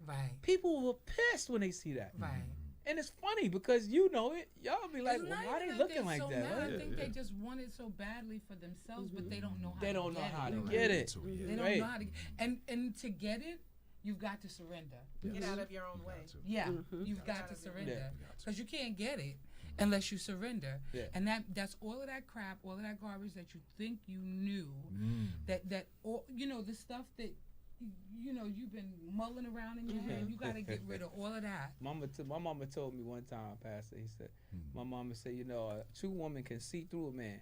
Right. People were pissed when they see that. Right. And it's funny because you know it. Y'all be like, It's well, not why even they that looking they're like so that? mad. Right? I think Yeah. they just want it so badly for themselves, but they don't know how. They to don't know get how it. to Right. get it. So, They yeah. don't Right. know how to. And to get it, you've got to surrender. Get out of your own way. Yeah, you've got to surrender Yeah. because you can't get it unless you surrender. Yeah. And that's all of that crap, all of that garbage that you think you knew. Mm. That all the stuff that you've been mulling around in your head. You got to get rid of all of that. My mama told me one time, Pastor, he said, my mama said, a true woman can see through a man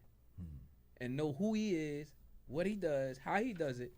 and know who he is, what he does, how he does it,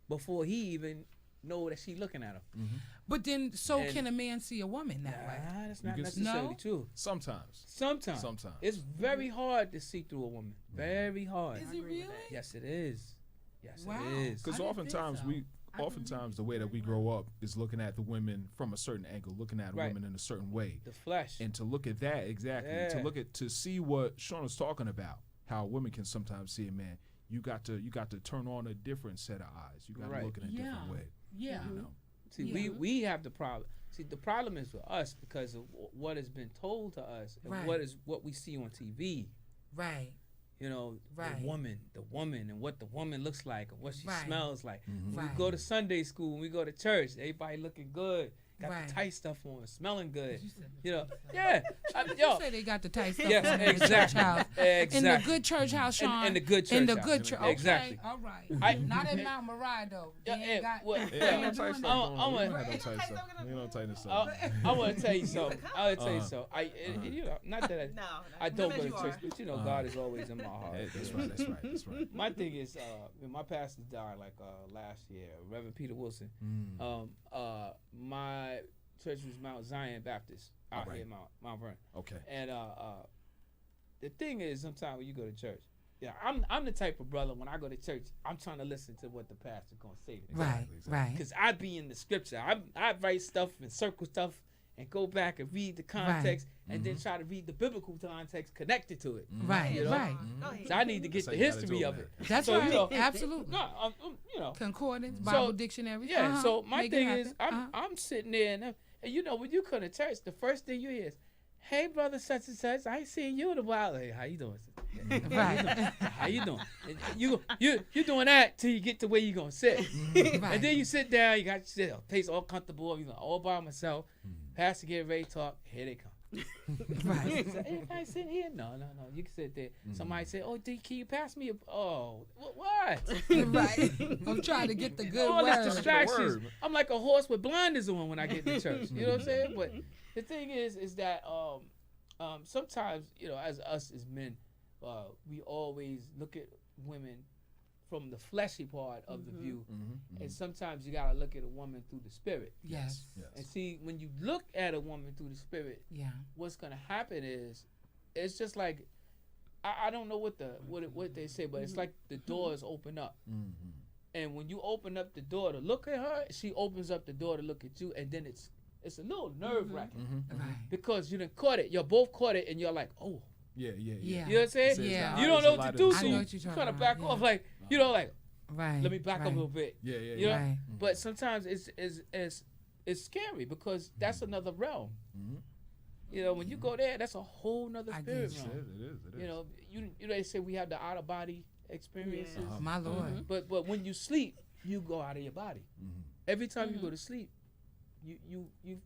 before he even know that she looking at him. But then, can a man see a woman that way? Nah, that's not can- necessarily No? true. Sometimes. Sometimes. It's very hard to see through a woman. Very hard. Is it really? Yes, it is. Yes, Wow. it is. Because I didn't think oftentimes so. oftentimes the way that we grow up is looking at the women from a certain angle, looking at Right. women in a certain way, The flesh. and to look at that exactly, Yeah. to see what Sean was talking about, how women can sometimes see a man. You got to turn on a different set of eyes. You got to Right. look in a different way. Yeah. You know. See, Yeah. we have the problem. See, the problem is with us because of what has been told to us and Right. what we see on TV. Right. You know, Right. the woman, and what the woman looks like and what she Right. smells like. Mhm. When Right. we go to Sunday school, when we go to church, everybody looking good. got Right. the tight stuff on, smelling good. You said the You know, tight stuff. yeah. You say they got the tight stuff Yes, on in the church exactly. house. Exactly. In the good church house, Sean. In the good church In the house. good church. Okay, Exactly. all right. Not at Mount Moriah, though. They ain't got. well, they Yeah, ain't no tight doing stuff that. going on. I'm You a- don't have no tight stuff. You don't tighten this I, up. I want to tell you something. I want to tell you Uh-huh. something. You know, not that No, I don't as go to you church, are. but you know, Uh-huh. God is always in my heart. Hey, that's right. That's right. That's right. My thing is, when my pastor died like last year, Reverend Peter Wilson. Mm. My church was Mount Zion Baptist out Right. here in Mount Vernon. Okay. And the thing is, sometimes when you go to church, I'm the type of brother when I go to church, I'm trying to listen to what the pastor's gonna say to me. Right, right. Because I be in the scripture. I write stuff and circle stuff and go back and read the context and then try to read the biblical context connected to it. Right, You know? right. Go ahead. So I need to get That's the how you gotta history do it, of man. it. That's So, right. you know, Absolutely. No, you know. Concordance, So, Bible dictionary. Yeah, so my Make it thing is, happen. I'm sitting there, and you know, when you come to church, the first thing you hear is, "Hey, brother, such and such, I ain't seen you in a while. Hey, how you doing? Right. How you doing? And you doing that till you get to where you gonna sit, Right. and then you sit down. You got your place all comfortable. You know, all by myself. Pastor get ready to talk. Here they come. Right. Anybody sitting here? No. You can sit there. Somebody say, "Oh, D, can you pass me a?" Oh, what? Right. I'm trying to get the good All these word. distractions. Word. I'm like a horse with blinders on when I get to church. You know what I'm saying? But the thing is that sometimes, you know, as us as men, we always look at women from the fleshy part of the view, and sometimes you gotta look at a woman through the spirit. Yes. And see, when you look at a woman through the spirit, Yeah. what's gonna happen is, it's just like, I don't know what they say, but it's like the doors open up. And when you open up the door to look at her, she opens up the door to look at you, and then it's a little nerve wracking Right. because you done caught it. You're both caught it, and you're like, oh, Yeah. Yeah. you know what I'm saying? Yeah. You don't know what to do, I so know you what you're talking kind of back about, off, yeah. like, you know, like, Right. let me back up a little bit. Yeah. You know? Right. But sometimes it's scary because that's another realm. You know, when you go there, that's a whole nother I spirit get you. realm. It is. You know, you know, they say we have the out of body experiences, Uh-huh. My Lord. but when you sleep, you go out of your body. Every time you go to sleep, you You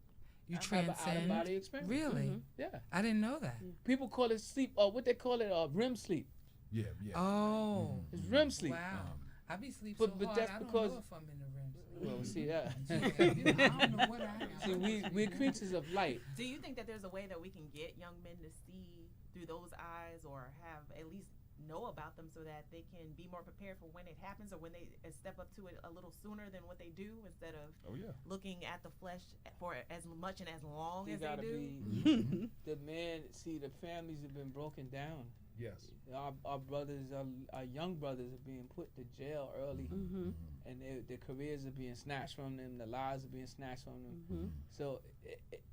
have an out of transcend. body experience. Really? Yeah, I didn't know that. people call it sleep, or what they call it, REM sleep. Yeah. Oh. It's REM sleep. Wow. I be sleeping But- so but hard, that's I don't because- know if I'm in the REM sleep. Well, see that. I don't know what I am. See, we're creatures of light. Do you think that there's a way that we can get young men to see through those eyes, or have at least know about them, so that they can be more prepared for when it happens, or when they step up to it a little sooner than what they do, instead of Oh yeah. looking at the flesh for as much and as long You as they gotta do? be the man. See, the families have been broken down. Yes. Our brothers, our young brothers, are being put to jail early, and their careers are being snatched from them. Their lives are being snatched from them. So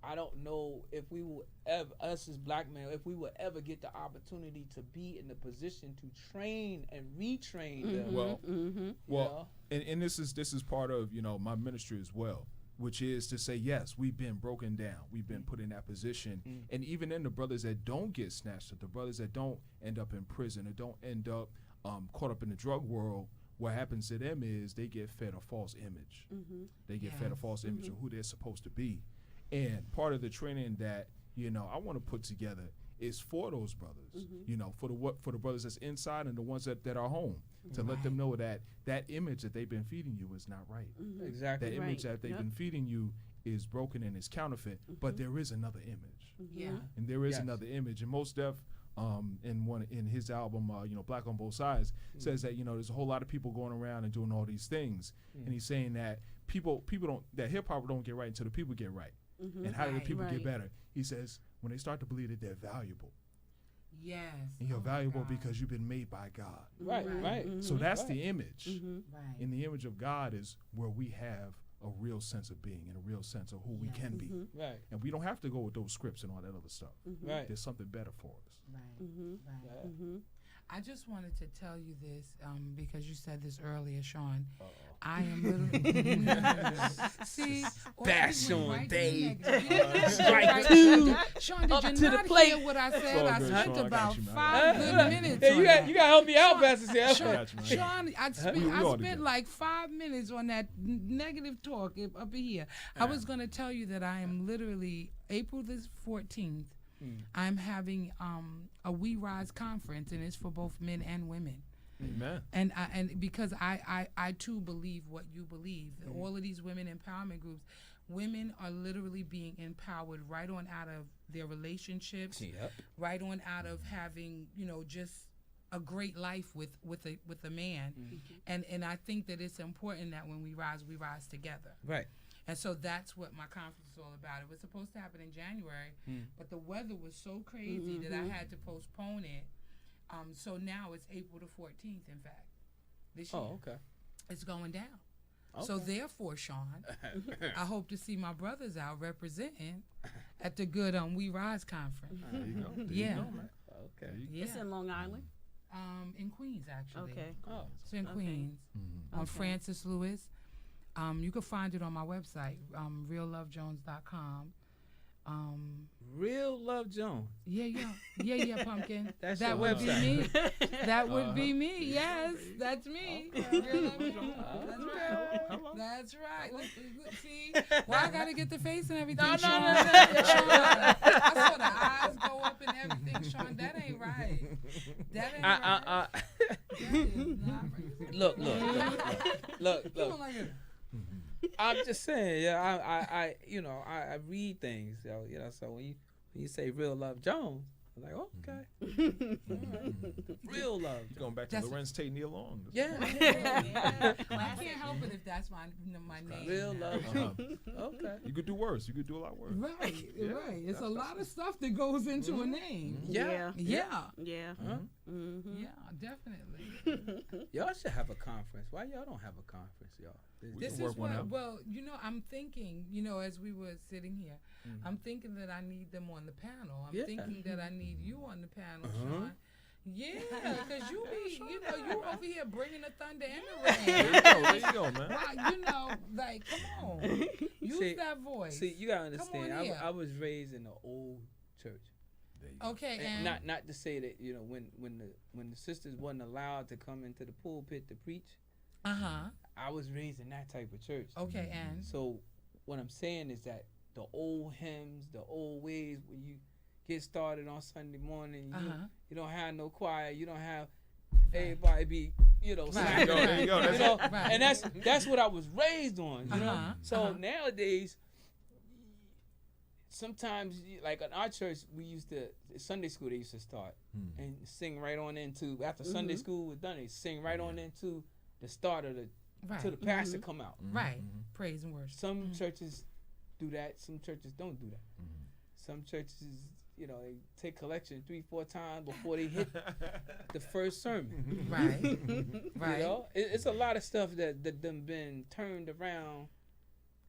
I don't know if we will ever, us as black men, if we will ever get the opportunity to be in the position to train and retrain them. Well, you well, know? and this is part of my ministry as well, which is to say, yes, we've been broken down, we've been put in that position, and even in the brothers that don't get snatched up, the brothers that don't end up in prison or don't end up caught up in the drug world, what happens to them is they get fed a false image. They get fed a false image of who they're supposed to be, and part of the training that I want to put together is for those brothers, for the brothers that's inside and the ones that are home, to let them know that image that they've been feeding you is not right. Exactly. That image that they've been feeding you is broken and is counterfeit, but there is another image. Yeah. And there is Yes. another image. And Mos Def, in his album, Black on Both Sides, says that there's a whole lot of people going around and doing all these things, and he's saying that people don't, that hip hop don't get right until the people get right. And how do the people get better? He says when they start to believe that they're valuable, Yes. and you're Oh my valuable God. because you've been made by God. Right. So that's Right. the image. Right. And the image of God is where we have a real sense of being and a real sense of who we can be. Right. And we don't have to go with those scripts and all that other stuff. Right. There's something better for us. Right. Right. Yeah. I just wanted to tell you this because you said this earlier, Sean. I am literally see Bash Sean, right babe. Strike two. Sean, Up did to you the not plate. hear what I said? all I good, spent Sean. I got about you, man. 5 good minutes. Hey, on you that. got to help me out, Pastor Sam. Sean, I spent, We all together. like 5 minutes on that negative talk up here. I was going to tell you that I am literally, April the 14th, I'm having a We Rise conference, and it's for both men and women. Amen. And because I too believe what you believe. All of these women empowerment groups, women are literally being empowered right on out of their relationships, right on out of having, just a great life with a man. And I think that it's important that when we rise together. Right. And so that's what my conference is all about. It was supposed to happen in January, but the weather was so crazy that I had to postpone it. So now it's April the 14th, in fact, this year. Oh, okay. It's going down. Okay. So therefore, Sean, I hope to see my brothers out representing at the good We Rise conference. There you go. There Yeah. You go, man. Okay. Yeah. It's in Long Island. In Queens, actually. Okay. Oh. It's in Queens. Okay. Francis Lewis. You can find it on my website, reallovejones.com. Real Love Jones. Yeah, Pumpkin. That's that your would website. be me. That would be me. Yes, that's me. Real Love Jones. That's right. Look, see, why I gotta get the face and everything? No. Sean? I saw the eyes go up and everything, Sean. That ain't right. That ain't right. That is not right. Look. You don't like it. I'm just saying, I read things, so when you say Real Love Jones, I'm like, okay. Real love. You're going back to That's- Lorenz Tate Neal Long. Yeah. I can't help it if that's my name. Real now. love. Okay. You could do worse. You could do a lot worse. Right, Yeah, right. It's a lot of stuff that goes into a name. Yeah. Yeah. Yeah. Huh? Yeah, definitely. Y'all should have a conference. Why y'all don't have a conference, y'all? We This can is work one what, out. well, I'm thinking, as we were sitting here, I'm thinking that I need them on the panel. I'm Yeah. thinking that I need you on the panel, Uh-huh. Sean. Yeah, because you be, you over here bringing the thunder and the rain. There you go, man. Why, come on. Use See- that voice. See, you gotta Come understand. on here. I was raised in an old church. There you go. Okay, And and not to say that when the sisters wasn't allowed to come into the pulpit to preach, I was raised in that type of church. okay, and So what I'm saying is that the old hymns, the old ways, when you get started on Sunday morning, you don't have no choir, you don't have everybody be Right. There you go. you know, Right. and that's what I was raised on. You know, so nowadays. Sometimes, like in our church, we used to Sunday school. They used to start and sing right on into after Sunday school was done. They sing right on into the start of right, till the pastor come out. right, praise and worship. Some churches do that. Some churches don't do that. Some churches, they take collection 3-4 times before they hit the first sermon. Right, right. It's a lot of stuff that done been turned around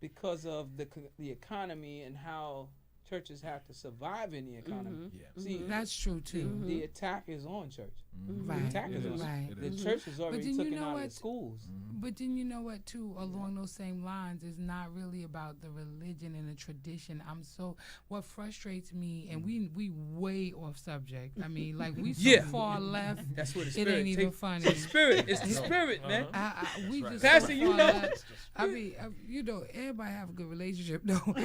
because of the economy and how churches have to survive in the economy. Yeah. See, That's true too. the attack is on church. Right, The attack is on right. It the is. church is already then you taken know out of what? the schools. But then you know what too, along those same lines, is not really about the religion and the tradition. What frustrates me, and we way off subject. I mean, like we so far left. That's what the It spirit ain't even takes. funny. The spirit, it's the spirit, man. We right. just Pastor, so you far know- left. I mean, everybody have a good relationship, though.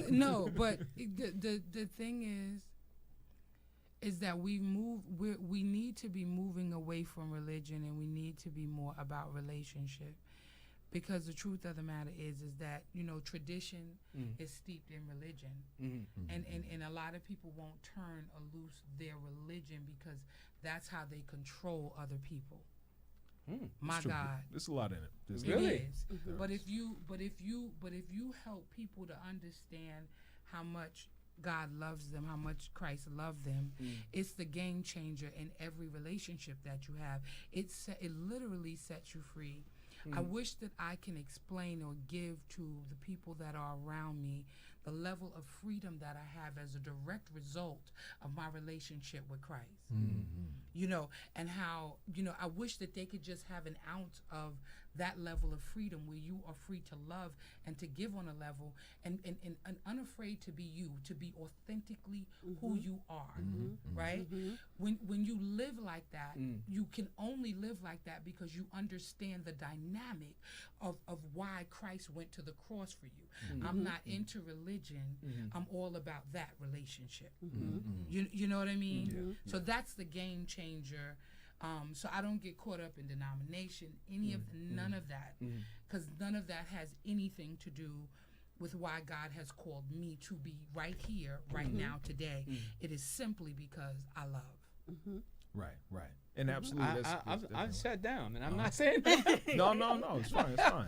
No, but the thing is that we need to be moving away from religion, and we need to be more about relationship, because the truth of the matter is that tradition is steeped in religion, and a lot of people won't turn or loose their religion because that's how they control other people. My It's true. God. There's a lot in it. There's Really? It is. There But is. if you help people to understand how much God loves them, how much Christ loved them, it's the game changer in every relationship that you have. It literally sets you free. I wish that I can explain or give to the people that are around me the level of freedom that I have as a direct result of my relationship with Christ. You know, and how, you know, I wish that they could just have an ounce of that level of freedom where you are free to love and to give on a level and unafraid to be you, to be authentically who you are, right? When you live like that, you can only live like that because you understand the dynamic of why Christ went to the cross for you. I'm not into religion. I'm all about that relationship. You know what I mean? So that's the game changer. So I don't get caught up in denomination, none of that, because none of that has anything to do with why God has called me to be right here, right now, today. It is simply because I love. Right. And absolutely, I've shut down, and I'm not saying that. No, it's fine.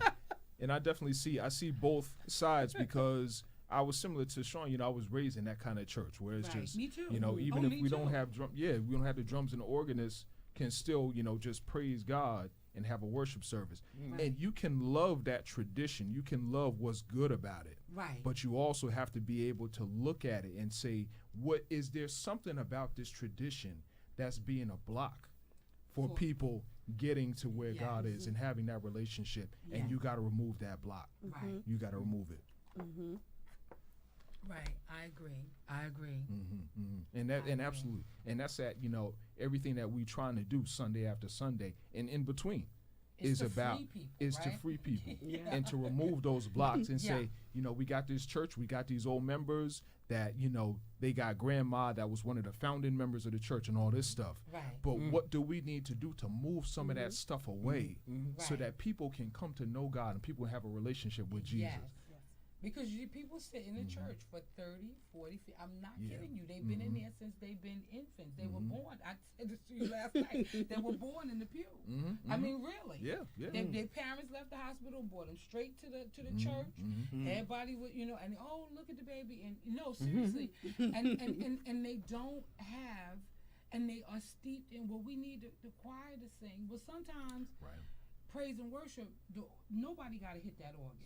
And I definitely see both sides because I was similar to Sean. You know, I was raised in that kind of church where it's just, Me too. you know, even if we don't too. have we don't have the drums and the organist can still, you know, just praise God and have a worship service. And you can love that tradition. You can love what's good about it. Right. But you also have to be able to look at it and say, what is there something about this tradition that's being a block for people getting to where God is and having that relationship? And you got to remove that block. Right. You got to remove it. Right. I agree. And absolutely. And that's that, you know, everything that we trying to do Sunday after Sunday and in between is about to free people and to remove those blocks and say, you know, we got this church, we got these old members that, you know, they got grandma that was one of the founding members of the church and all this stuff. Right. But what do we need to do to move some of that stuff away so that people can come to know God and people have a relationship with Jesus? Because people sit in the church for 30, 40, I'm not kidding you. They've been in there since they've been infants. They were born. I said this to you last night. They were born in the pew. I mean, really. Their parents left the hospital, brought them straight to the church. Everybody would, you know, and oh, look at the baby. And no, seriously. and they don't have, and they are steeped in, well, we need the choir to sing. Well, sometimes praise and worship, nobody got to hit that organ.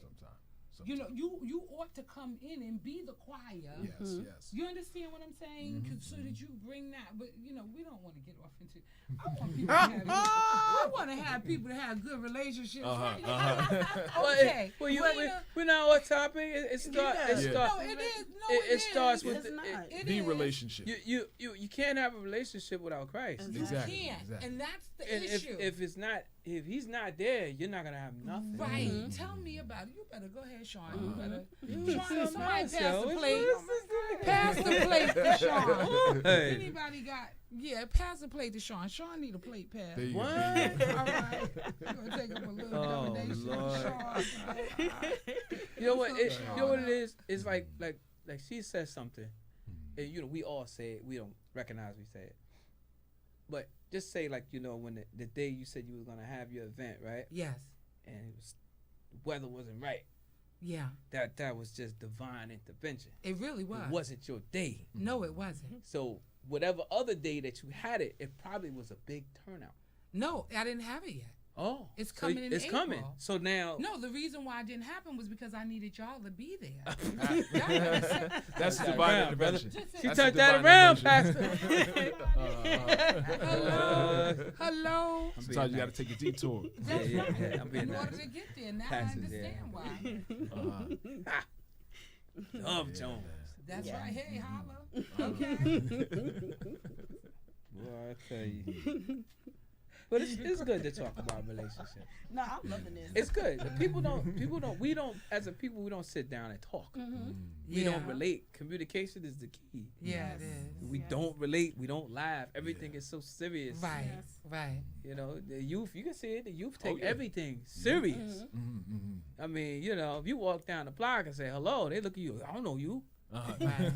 Sometimes. You know, you ought to come in and be the choir. Yes. You understand what I'm saying? So that you bring that. But, you know, we don't want to get off into. I want people to have. We want to have people to have good relationships. Okay. We're not on topic. It starts with the relationship. You can't have a relationship without Christ. Exactly. You can't. And that's the issue. If he's not there, you're not gonna have nothing. Right. Tell me about it. You better go ahead, Sean. You better. Sean, somebody pass the plate. Pass the plate to Sean. Anybody got? Yeah, pass the plate to Sean. Sean need a plate pass. What? All right. You're gonna take up a little donation. Sean. You know what? You know what it is? It's like she says something, and you know we all say it. We don't recognize we say it, but just say like, you know, when the day you said you were gonna have your event, right? Yes. And the weather wasn't right. Yeah. That was just divine intervention. It really was. It wasn't your day. No, it wasn't. So whatever other day that you had it probably was a big turnout. No, I didn't have it yet. Oh, it's coming in It's April. coming. So now. No, the reason why it didn't happen was because I needed y'all to be there. That's divine intervention. She turned that around, Pastor. Hello. Sometimes you got to take a detour. Yeah. I'm being in order nice. to get there. Now Pastor, I understand why. Love Jones. That's right. Hey, holla. Okay. Well, I tell you. But it's good to talk about relationships. No, I'm loving this. It's good. We don't, as a people, we don't sit down and talk. We don't relate. Communication is the key. Yeah, it is. We don't relate. We don't laugh. Everything is so serious. Right, right. You know, the youth, you can see it. The youth take everything serious. I mean, you know, if you walk down the block and say hello, they look at you. I don't know you. Right.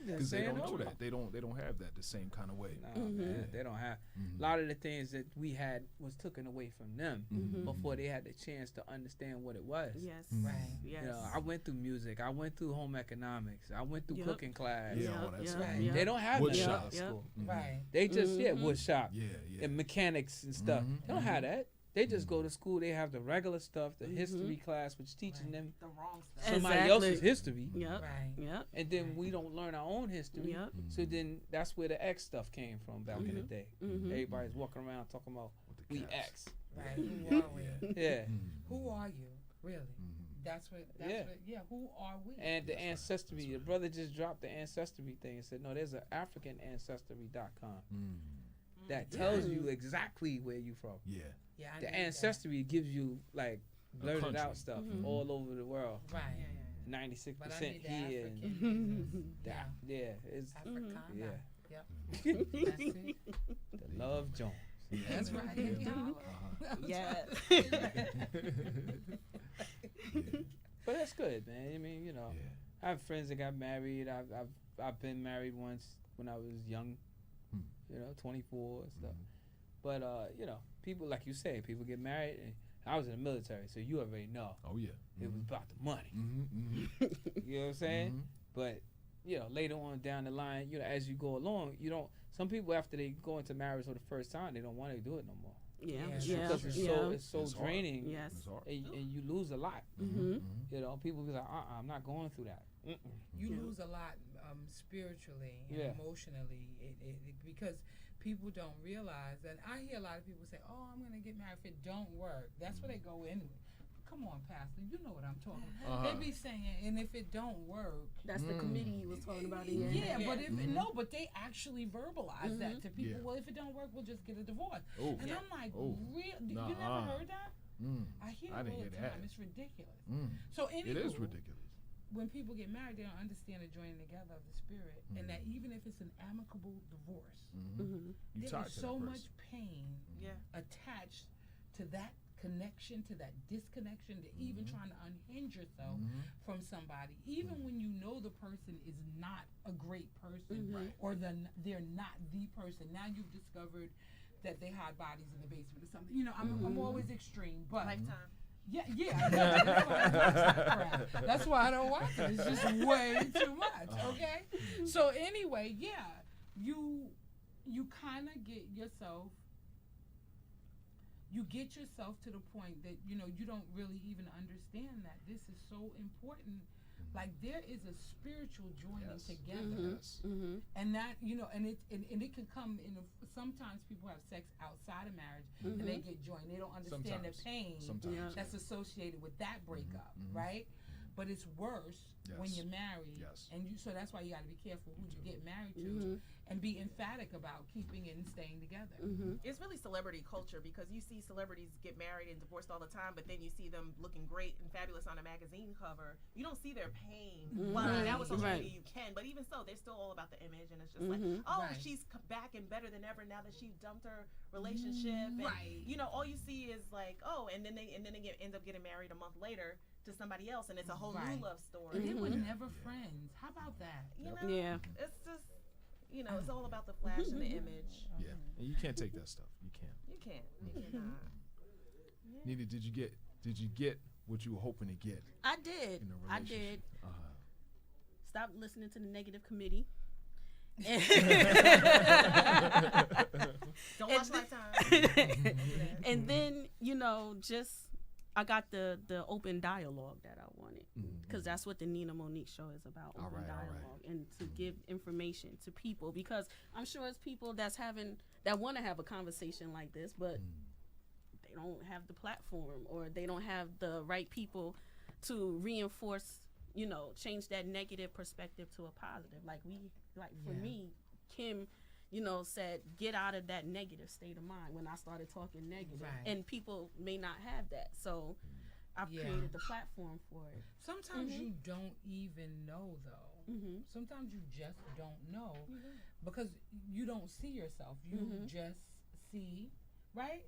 Because they don't know that. They don't have that the same kind of way. No, man, they don't have. A lot of the things that we had was taken away from them before they had the chance to understand what it was. Yes. Right. Yes. You know, I went through music. I went through home economics. I went through cooking class. Right. They don't have wood that shop. at school. Right. They just wood shop Yeah. and mechanics and stuff. They don't have that. They just go to school. They have the regular stuff, the history class, which teaching them The wrong stuff. somebody else's history. Yep. Right. Yep. And then we don't learn our own history. Yep. So then that's where the X stuff came from back in the day. Everybody's walking around talking about we X. Right. Who are we? Yeah. Who are you? Really? That's what. Who are we? And the ancestry. The brother just dropped the ancestry thing and said, no, there's an AfricanAncestry.com that tells you exactly where you from. Yeah. Yeah. I The need ancestry gives you like blurted country. out stuff all over the world. that. Right. 96% But I need the here. African. It's Africana. yeah. Yep. That's it. The Love Jones. That's right. Yeah. But that's good, man. I mean, you know, Yeah. I have friends that got married. I've been married once when I was young, you know, 24 and stuff. But you know, people like you say, people get married. And I was in the military, so you already know. Oh yeah. It was about the money. You know what I'm Mm-hmm. saying? But you know, later on down the line, you know, as you go along, you don't. Some people after they go into marriage for the first time, they don't want to do it no more. Yeah. Yeah. Because it's so It's hard. draining. Yes. It's hard. And you lose a lot. Mhm. You know, people be like, I'm not going through that. You lose a lot spiritually and emotionally because people don't realize that. I hear a lot of people say, "Oh, I'm gonna get married if it don't work." That's where they go in. Come on, Pastor, you know what I'm talking about. They be saying, and if it don't work, That's the committee you was talking about. In but if but they actually verbalize that to people. Yeah. Well, if it don't work, we'll just get a divorce. Oh. And I'm like, Oh. real? You Nuh-uh. never heard that? I hear I it didn't all hear the that. time. It's ridiculous. Mm. So anywho, It is ridiculous. when people get married, they don't understand the joining together of the spirit, and that even if it's an amicable divorce, You there tied is to so that much person. pain attached to that connection, to that disconnection, to even trying to unhinge yourself from somebody, even when you know the person is not a great person, or they're not the person. Now you've discovered that they hide bodies in the basement or something. You know, I'm always extreme, but Lifetime. Yeah. That's why I don't watch it. It's just way too much. Okay. So anyway, you kind of get yourself. You get yourself to the point that you know you don't really even understand that this is so important. Like there is a spiritual joining together, and that you know, and it can come in. Sometimes people have sex outside of marriage, and they get joined. They don't understand the pain that's associated with that breakup, right? But it's worse when you're married, and so that's why you got to be careful who you get married to, and be emphatic about keeping it and staying together. It's really celebrity culture because you see celebrities get married and divorced all the time, but then you see them looking great and fabulous on a magazine cover. You don't see their pain. Well, that was social media, you can, but even so, they're still all about the image, and it's just like, she's back and better than ever now that she dumped her relationship. And, you know, all you see is like, and then they end up getting married a month later to somebody else, and it's a whole new love story. They were never friends. How about that? You know, it's just, you know, it's all about the flash and the image. Yeah, and you can't take that stuff. You can't. You can't. You cannot. Nina, did you get what you were hoping to get? I did. In a I relationship? did. Stop listening to the negative committee. Don't watch Lifetime. And then, you know, just I got the open dialogue that I wanted, because that's what the Nina Monique show is about, open dialogue, and to give information to people, because I'm sure it's people that want to have a conversation like this, but they don't have the platform, or they don't have the right people to reinforce, you know, change that negative perspective to a positive. For me, Kim, you know, said, get out of that negative state of mind when I started talking negative. And people may not have that. So I've created the platform for it. Sometimes you don't even know, though. Sometimes you just don't know because you don't see yourself. You just see, right?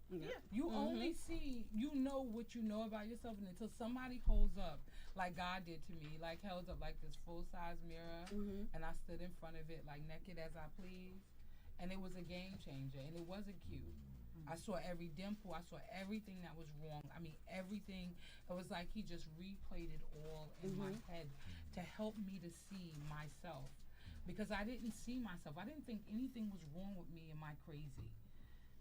You only see, you know what you know about yourself, and until somebody holds up, like God did to me, like held up like this full-size mirror, and I stood in front of it like naked as I please. And it was a game changer, and it wasn't cute. I saw every dimple. I saw everything that was wrong. I mean, everything. It was like he just replayed it all in my head to help me to see myself. Because I didn't see myself. I didn't think anything was wrong with me. Am I crazy?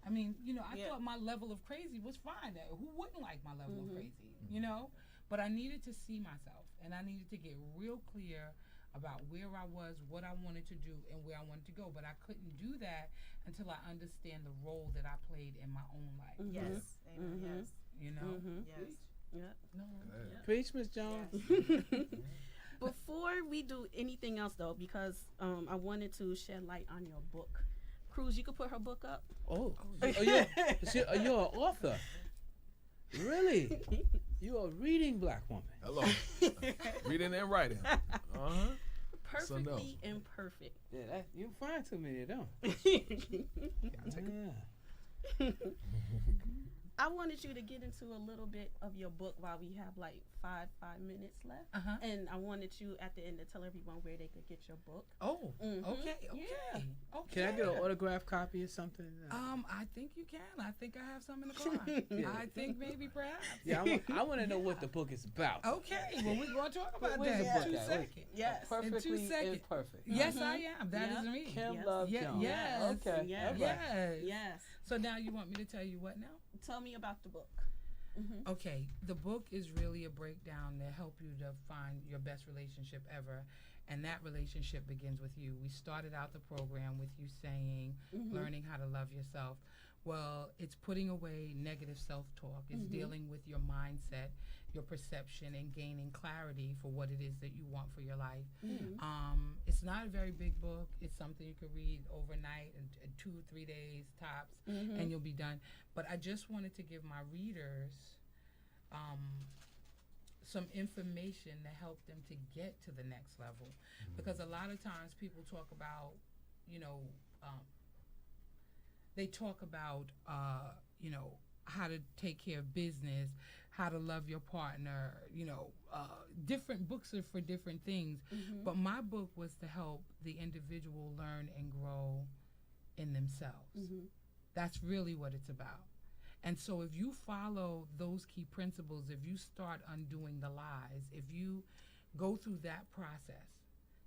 I mean, you know, I Yeah. thought my level of crazy was fine. Who wouldn't like my level of crazy, you know? But I needed to see myself, and I needed to get real clear about where I was, what I wanted to do, and where I wanted to go. But I couldn't do that until I understand the role that I played in my own life. Yes. Amen. Yes. You know? Yes. Yeah. No. Preach, Miss Jones. Before we do anything else, though, because I wanted to shed light on your book. Cruz, you could put her book up. Oh, you're an author. Really? You're a reading black woman. Hello. Reading and writing. Perfectly Imperfect. Yeah, you fine to me, don't? I wanted you to get into a little bit of your book while we have like five minutes left. And I wanted you at the end to tell everyone where they could get your book. Oh, okay. Yeah. Okay. Can I get an autograph copy or something? I think you can. I think I have some in the car. Yeah. I think maybe perhaps. Yeah, I want to know what the book is about. Okay, well, we're going to talk about Where's that the in book 2 at? seconds. Yes. Perfectly in 2 seconds. Imperfect. Yes, I am. That is me. Kim Yes. Love Jones. Yes. Okay. Yes. All right. Yes. Yes. So now you want me to tell you what now? Tell me about the book. Okay, the book is really a breakdown to help you to find your best relationship ever. And that relationship begins with you. We started out the program with you saying, learning how to love yourself. Well, it's putting away negative self-talk. It's dealing with your mindset, your perception, and gaining clarity for what it is that you want for your life. It's not a very big book. It's something you can read overnight in 2 or 3 days tops, and you'll be done. But I just wanted to give my readers some information to help them to get to the next level. Because a lot of times people talk about, you know, they talk about, you know, how to take care of business, how to love your partner, you know, different books are for different things. But my book was to help the individual learn and grow in themselves. That's really what it's about. And so if you follow those key principles, if you start undoing the lies, if you go through that process,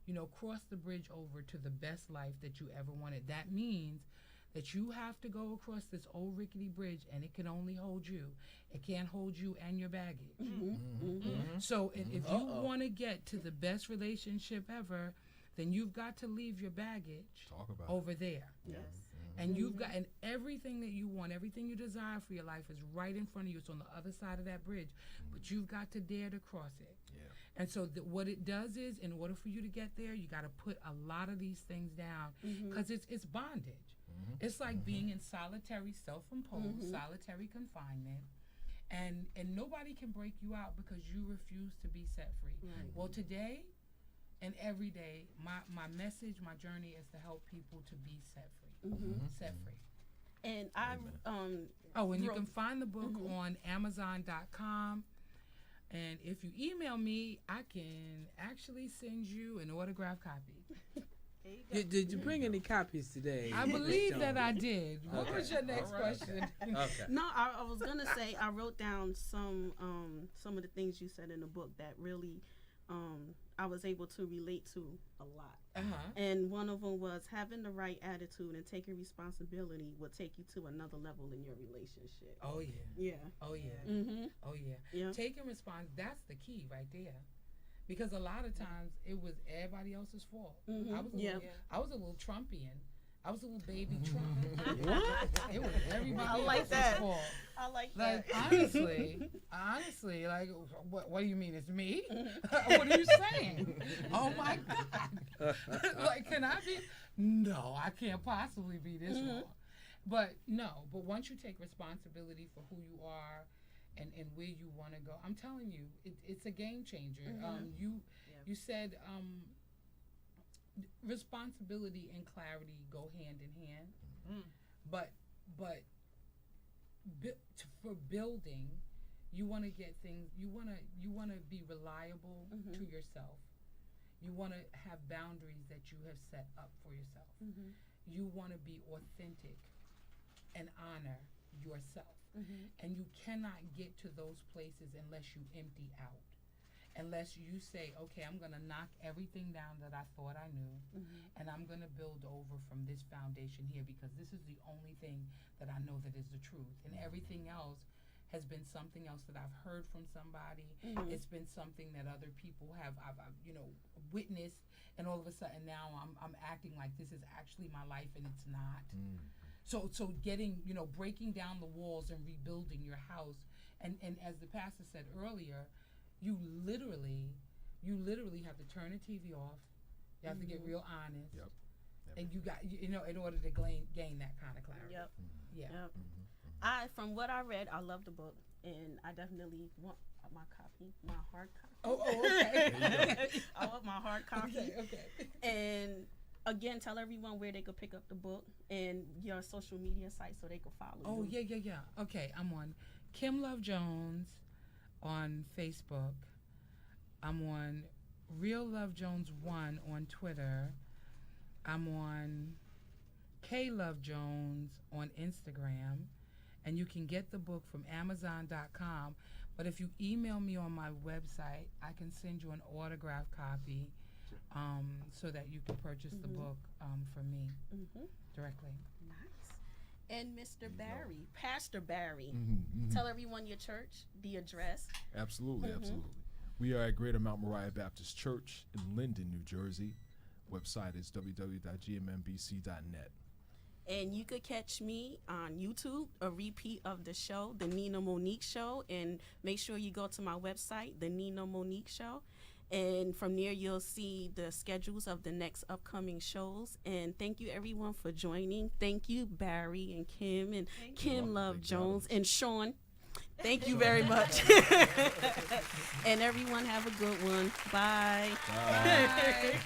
you know, cross the bridge over to the best life that you ever wanted, that means that you have to go across this old rickety bridge, and it can only hold you. It can't hold you and your baggage. So if you want to get to the best relationship ever, then you've got to leave your baggage over there. Yes. And you've got, and everything that you want, everything you desire for your life is right in front of you. It's on the other side of that bridge, but you've got to dare to cross it. And so what it does is, in order for you to get there, you got to put a lot of these things down, because it's bondage. It's like being in solitary, self-imposed, solitary confinement, and nobody can break you out because you refuse to be set free. Well, today and every day, my message, my journey is to help people to be set free. Set free. And I and you can find the book on Amazon.com. And if you email me, I can actually send you an autographed copy. Did you bring any copies today? I believe that I did. What Okay. was your next question? Okay. No, I was gonna say I wrote down some of the things you said in the book that really I was able to relate to a lot. And one of them was having the right attitude and taking responsibility will take you to another level in your relationship. Oh yeah. Yeah. Oh yeah. Oh yeah. Yeah. Taking response, that's the key right there. Because a lot of times it was everybody else's fault. I was a little Trumpian. I was a little baby Trump. What? It was everybody I like else's that. fault. I like Like that. honestly, like what do you mean it's me? What are you saying? Oh my God! Like, can I be? No, I can't possibly be this wrong. But once you take responsibility for who you are and where you want to go, I'm telling you, it's a game changer. You said responsibility and clarity go hand in hand, but for building, you want to get things. You want to be reliable to yourself. You want to have boundaries that you have set up for yourself. You want to be authentic and honor yourself. And you cannot get to those places unless you empty out. unless you say, okay, I'm going to knock everything down that I thought I knew, and I'm going to build over from this foundation here, because this is the only thing that I know that is the truth. And everything else has been something else that I've heard from somebody. It's been something that other people have, I've witnessed, and all of a sudden now I'm acting like this is actually my life, and it's not. So getting, breaking down the walls and rebuilding your house. And as the pastor said earlier, you literally have to turn the TV off. You have to get real honest. Yep. And you got, in order to gain that kind of clarity. Yep. Yeah. Yep. From what I read, I love the book, and I definitely want my copy, my hard copy. Oh, okay. I want my hard copy. Okay. And again, tell everyone where they could pick up the book and your social media site so they could follow you. Yeah. Okay, I'm on Kim Love Jones on Facebook. I'm on Real Love Jones 1 on Twitter. I'm on K Love Jones on Instagram. And you can get the book from Amazon.com. But if you email me on my website, I can send you an autographed copy so that you can purchase the book from me directly. Nice. And Mr. Barry, Pastor Barry, tell everyone your church, the address. Absolutely. We are at Greater Mount Moriah Baptist Church in Linden, New Jersey. Website is www.gmmbc.net. And you could catch me on YouTube, a repeat of the show, The Nina Monique Show. And make sure you go to my website, The Nina Monique Show. And from there, you'll see the schedules of the next upcoming shows. And thank you, everyone, for joining. Thank you, Barry and Kim and Kim Love Jones and Sean. Thank you very much. And everyone have a good one. Bye. Bye.